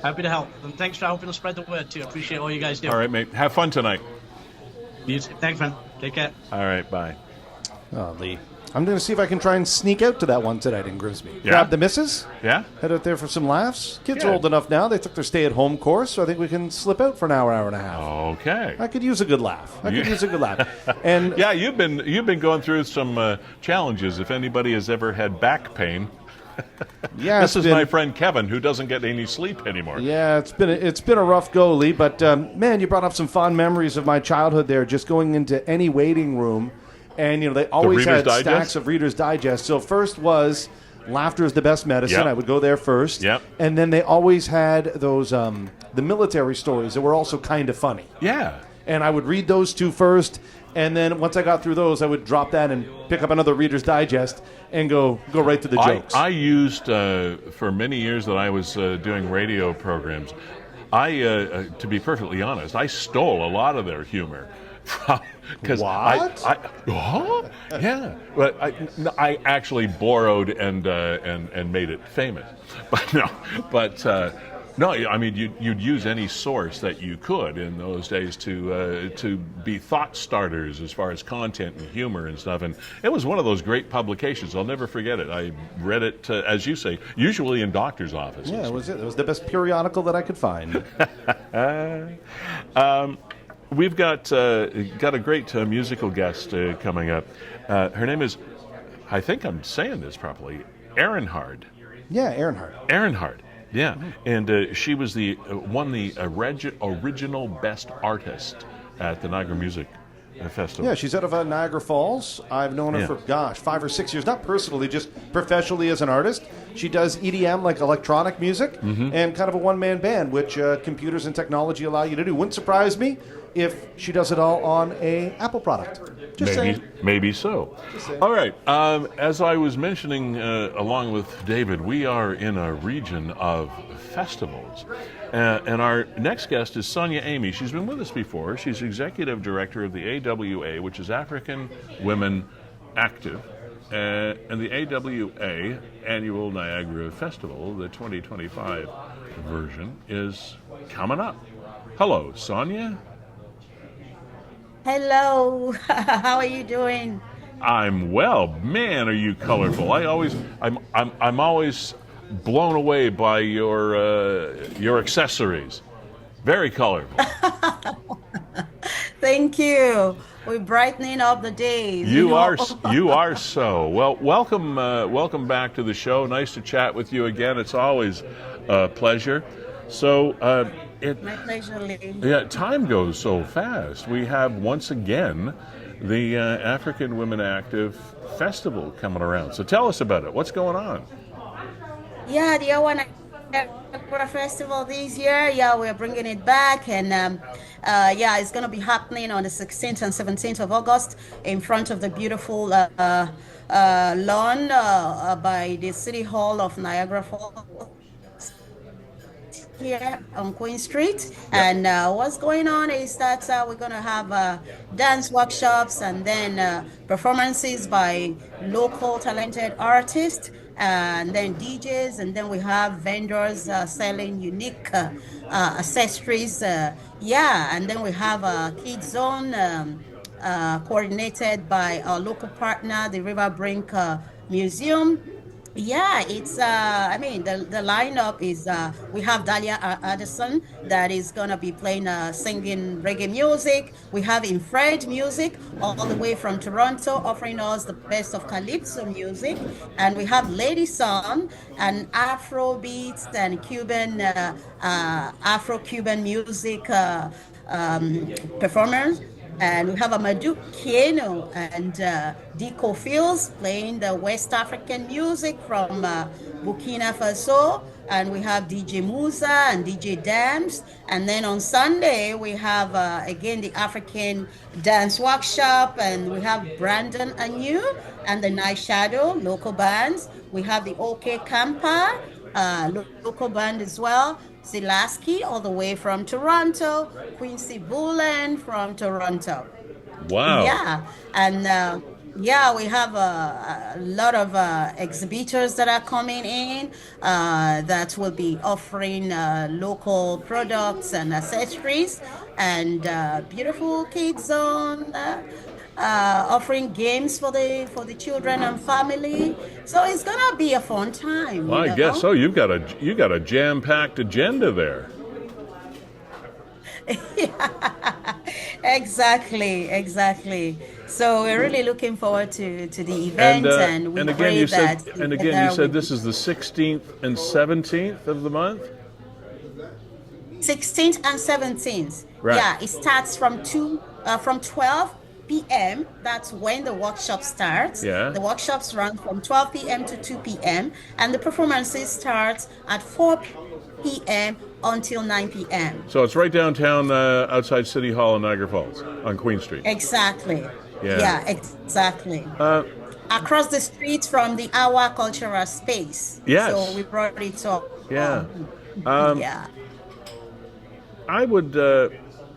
Speaker 5: Happy to help, and thanks for helping us spread the word too. Appreciate all you guys do.
Speaker 1: All right, mate. Have fun tonight.
Speaker 5: Thanks, man. Take care.
Speaker 1: All right, bye.
Speaker 2: Oh, Lee. I'm going to see if I can try and sneak out to that one tonight in Grimsby.
Speaker 1: Yeah.
Speaker 2: Grab the missus.
Speaker 1: Yeah?
Speaker 2: Head out there for some laughs. Kids
Speaker 1: Yeah.
Speaker 2: are old enough now. They took their stay-at-home course, so I think we can slip out for an hour and a half.
Speaker 1: Okay.
Speaker 2: I could use a good laugh. And
Speaker 1: Yeah, you've been going through some challenges. If anybody has ever had back pain,
Speaker 2: yeah,
Speaker 1: this is my friend Kevin, who doesn't get any sleep anymore.
Speaker 2: Yeah, it's been a rough go, Lee. But man, you brought up some fond memories of my childhood there. Just going into any waiting room, and they always had stacks of Reader's Digest. So first was Laughter is the Best Medicine.
Speaker 1: Yep.
Speaker 2: I would go there first.
Speaker 1: Yep.
Speaker 2: And then they always had those the military stories that were also kind of funny.
Speaker 1: Yeah.
Speaker 2: And I would read those two first, and then once I got through those, I would drop that and pick up another Reader's Digest and go right to the jokes.
Speaker 1: I used, for many years that I was doing radio programs, to be perfectly honest, I stole a lot of their humor. Because yeah, but I actually borrowed and made it famous. No, I mean you'd use any source that you could in those days to be thought starters as far as content and humor and stuff. And it was one of those great publications. I'll never forget it. I read it, as you say, usually in doctors' offices.
Speaker 2: Yeah, it was it. It was the best periodical that I could find.
Speaker 1: We've got a great musical guest coming up. Her name is, I think I'm saying this properly, Ehrenhard.
Speaker 2: Yeah, Ehrenhard.
Speaker 1: Ehrenhard, yeah. And she was won the original Best Artist at the Niagara Music Festival.
Speaker 2: Yeah, she's out of Niagara Falls. I've known her for, 5 or 6 years. Not personally, just professionally as an artist. She does EDM, like electronic music, and kind of a one-man band, which computers and technology allow you to do. Wouldn't surprise me if she does it all on a Apple product.
Speaker 1: Maybe so. All right. As I was mentioning along with David, we are in a region of festivals. And our next guest is Sonia Aimy. She's been with us before. She's executive director of the AWA, which is African Women Active. And the AWA Annual Niagara Festival, the 2025 version, is coming up. Hello, Sonia.
Speaker 6: Hello, how are you doing?
Speaker 1: I'm well. Man, are you colorful! I'm always blown away by your accessories. Very colorful.
Speaker 6: Thank you. We're brightening up the days.
Speaker 1: You are so well. Welcome back to the show. Nice to chat with you again. It's always a pleasure. So.
Speaker 6: My pleasure, Lee.
Speaker 1: Yeah, time goes so fast. We have once again the African Women Active Festival coming around. So tell us about it. What's going on?
Speaker 6: Yeah, the Niagara Festival this year. Yeah, we're bringing it back, and it's going to be happening on the 16th and 17th of August in front of the beautiful lawn by the City Hall of Niagara Falls. Here on Queen Street, and what's going on is that we're going to have dance workshops and then performances by local talented artists, and then DJs, and then we have vendors selling unique accessories. And then we have a kids zone coordinated by our local partner, the Riverbrink Museum. Yeah, it's, the lineup is, we have Dahlia Addison that is going to be playing, singing reggae music. We have Infrared Music all the way from Toronto offering us the best of Calypso music. And we have Lady Song and Afro beats and Cuban, Afro-Cuban music performers. And we have a Madu Keno and Deco Fields playing the West African music from Burkina Faso. And we have DJ Musa and DJ Dams. And then on Sunday, we have, again, the African Dance Workshop. And we have Brandon Anu and the Night Shadow, local bands. We have the OK Kampa, local band as well. Silaski, all the way from Toronto. Quincy Bullen from Toronto.
Speaker 1: Wow.
Speaker 6: Yeah. And we have a lot of exhibitors that are coming in that will be offering local products and accessories, and beautiful kids zone offering games for the children and family. So it's gonna be a fun time.
Speaker 1: Well, I guess so. You've got a jam-packed agenda there.
Speaker 6: Exactly. So we're really looking forward to the event, and we pray you said
Speaker 1: this is the 16th and 17th of the month.
Speaker 6: 16th and 17th.
Speaker 1: Right.
Speaker 6: Yeah, it starts from 12 p.m. That's when the workshop starts.
Speaker 1: Yeah.
Speaker 6: The workshops run from 12 p.m. to 2 p.m. and the performances start at 4 p.m. until 9 p.m.
Speaker 1: So it's right downtown outside City Hall in Niagara Falls on Queen Street.
Speaker 6: Exactly.
Speaker 1: Yeah,
Speaker 6: exactly. Across the street from the Awa Cultural Space.
Speaker 1: Yes.
Speaker 6: So we brought it up.
Speaker 1: Yeah.
Speaker 6: Yeah.
Speaker 1: I would,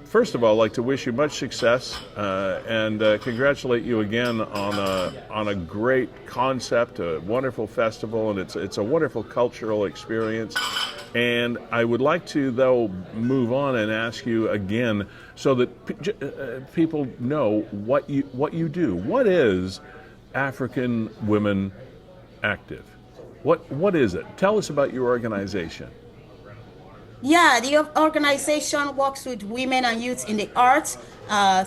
Speaker 1: first of all, like to wish you much success and congratulate you again on a great concept, a wonderful festival, and it's a wonderful cultural experience. And I would like to, though, move on and ask you again, so that people know what you do. What is African Women Active? What is it? Tell us about your organization.
Speaker 6: Yeah, the organization works with women and youth in the arts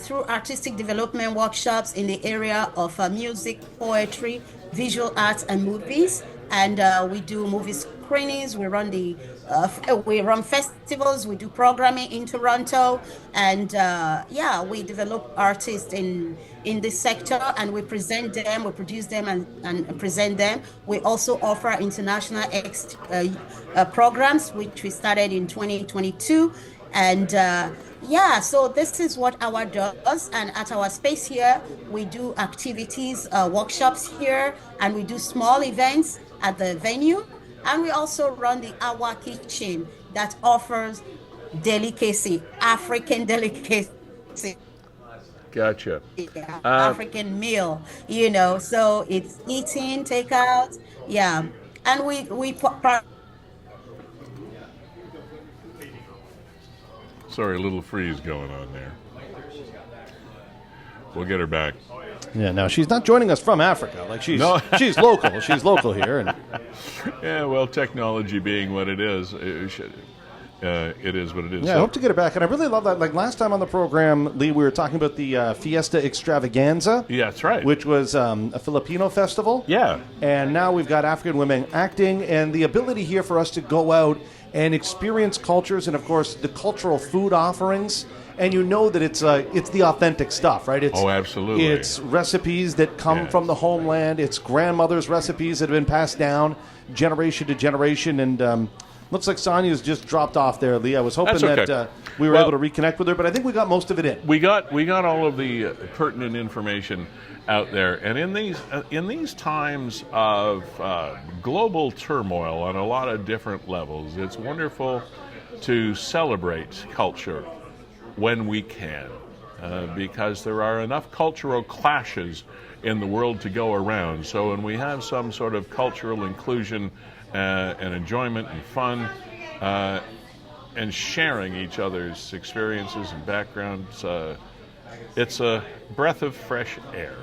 Speaker 6: through artistic development workshops in the area of music, poetry, visual arts, and movies. And we do movie screenings. We run festivals. We do programming in Toronto, and we develop artists in this sector, and we present them. We produce them and present them. We also offer international programs, which we started in 2022, and so this is what our does. And at our space here, we do activities, workshops here, and we do small events at the venue. And we also run the Awa Kitchen that offers delicacy, African delicacy.
Speaker 1: Gotcha.
Speaker 6: Yeah, African meal, so it's eating, takeout, yeah. And we
Speaker 1: Sorry, a little freeze going on there. We'll get her back.
Speaker 2: Yeah, no, she's not joining us from Africa. Like she's local. She's local here. And
Speaker 1: yeah, well, technology being what it is, it is what it is.
Speaker 2: Yeah, I hope to get her back. And I really love that. Like last time on the program, Lee, we were talking about the Fiesta Extravaganza.
Speaker 1: Yeah, that's right.
Speaker 2: Which was a Filipino festival.
Speaker 1: Yeah.
Speaker 2: And now we've got African women acting, and the ability here for us to go out and experience cultures, and of course the cultural food offerings. And you know that it's the authentic stuff, right?
Speaker 1: Absolutely.
Speaker 2: It's recipes that come from the homeland. It's grandmother's recipes that have been passed down generation to generation. And looks like Sonia's just dropped off there, Lee. I was hoping that we were able to reconnect with her, but I think we got most of it in.
Speaker 1: We got all of the pertinent information out there. And in these times of global turmoil on a lot of different levels, it's wonderful to celebrate culture when we can, because there are enough cultural clashes in the world to go around. So when we have some sort of cultural inclusion and enjoyment and fun and sharing each other's experiences and backgrounds, it's a breath of fresh air.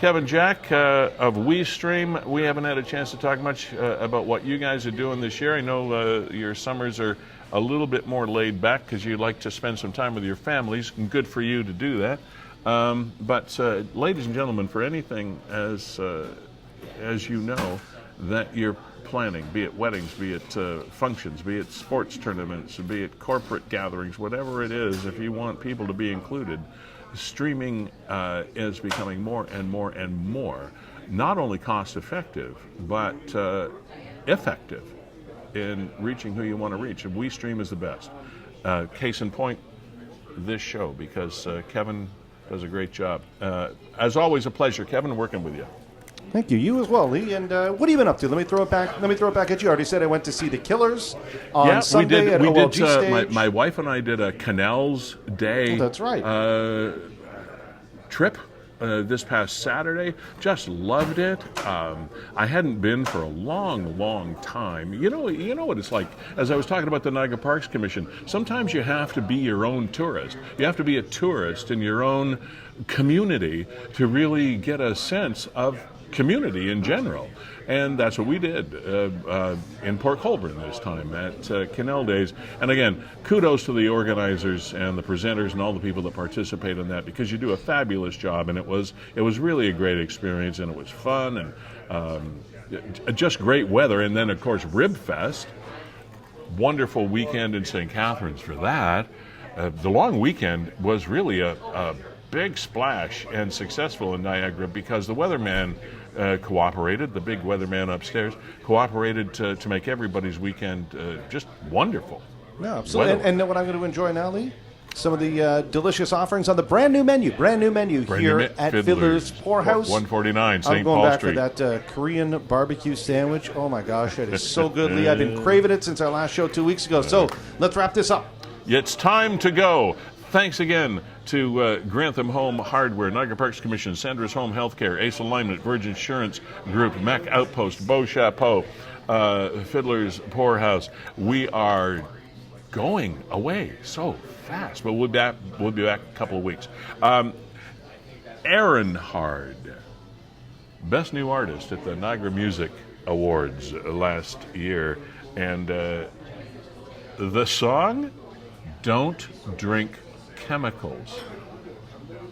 Speaker 1: Kevin Jack of WeeStreem, we haven't had a chance to talk much about what you guys are doing this year. I know your summers are a little bit more laid back because you like to spend some time with your families, and good for you to do that. But ladies and gentlemen, for anything as you know that you're planning, be it weddings, be it functions, be it sports tournaments, be it corporate gatherings, whatever it is, if you want people to be included, streaming is becoming more and more and more, not only cost effective, but effective in reaching who you want to reach. And WeeStream is the best. Case in point, this show, because Kevin does a great job. As always, a pleasure, Kevin, working with you.
Speaker 2: Thank you. You as well, Lee. And what have you been up to? Let me throw it back at you. I already said I went to see the Killers on Sunday at OLG stage.
Speaker 1: My wife and I did a Canals Day.
Speaker 2: Oh, that's right.
Speaker 1: Trip this past Saturday. Just loved it. I hadn't been for a long time. You know what it's like. As I was talking about the Niagara Parks Commission, sometimes you have to be your own tourist. You have to be a tourist in your own community to really get a sense of community in general. And that's what we did in Port Colborne this time at Canal Days. And again, kudos to the organizers and the presenters and all the people that participate in that, because you do a fabulous job. And it was really a great experience, and it was fun, and just great weather. And then, of course, Rib Fest. Wonderful weekend in St. Catharines for that. The long weekend was really a big splash and successful in Niagara, because the weatherman cooperated, the big weatherman upstairs cooperated to make everybody's weekend just wonderful.
Speaker 2: No, absolutely. And what I'm going to enjoy now, Lee? Some of the delicious offerings on the brand new menu here at Fiddler's Poorhouse.
Speaker 1: 149 St. Paul Street.
Speaker 2: I'm going back for that Korean barbecue sandwich. Oh my gosh, that is so good, Lee. I've been craving it since our last show 2 weeks ago. So let's wrap this up.
Speaker 1: It's time to go. Thanks again to Grantham Home Hardware, Niagara Parks Commission, Sandra's Home Healthcare, Ace Alignment, Virgin Insurance Group, Mac Outpost, Beau Chapeau, Fiddler's Poorhouse. We are going away so fast, but we'll be back a couple of weeks. Aaron Hard, Best New Artist at the Niagara Music Awards last year, and the song, Don't Drink Chemicals.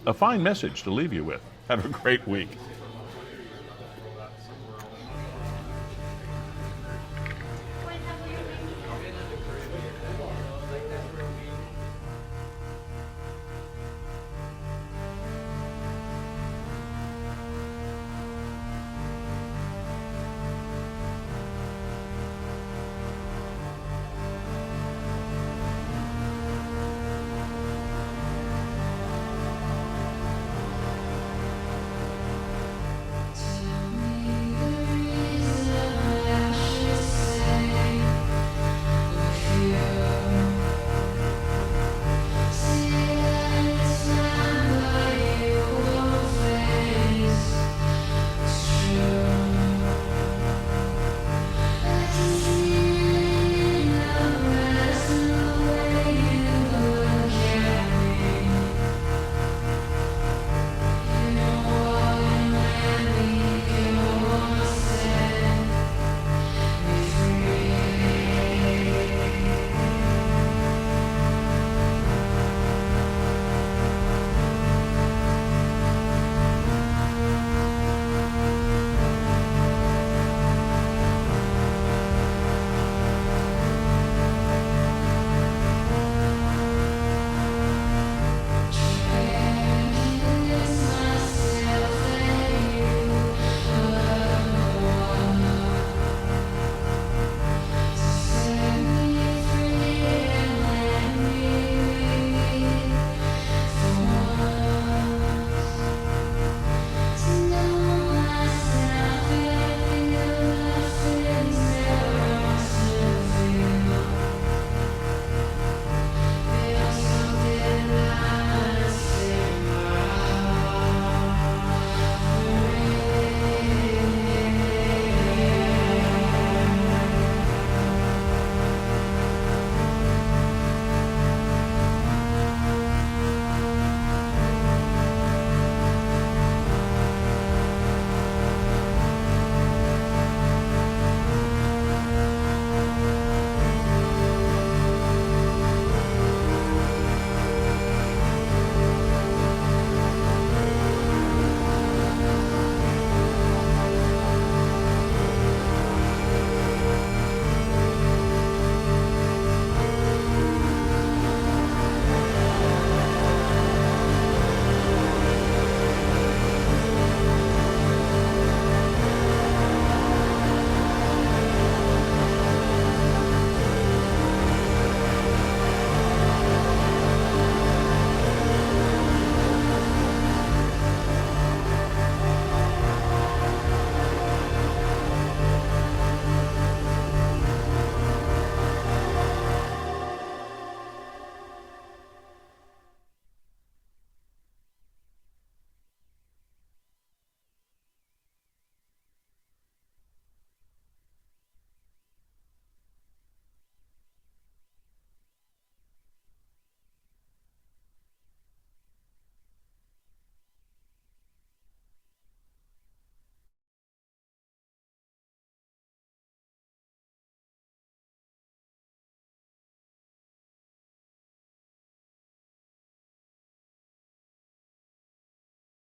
Speaker 1: A fine message to leave you with. Have a great week.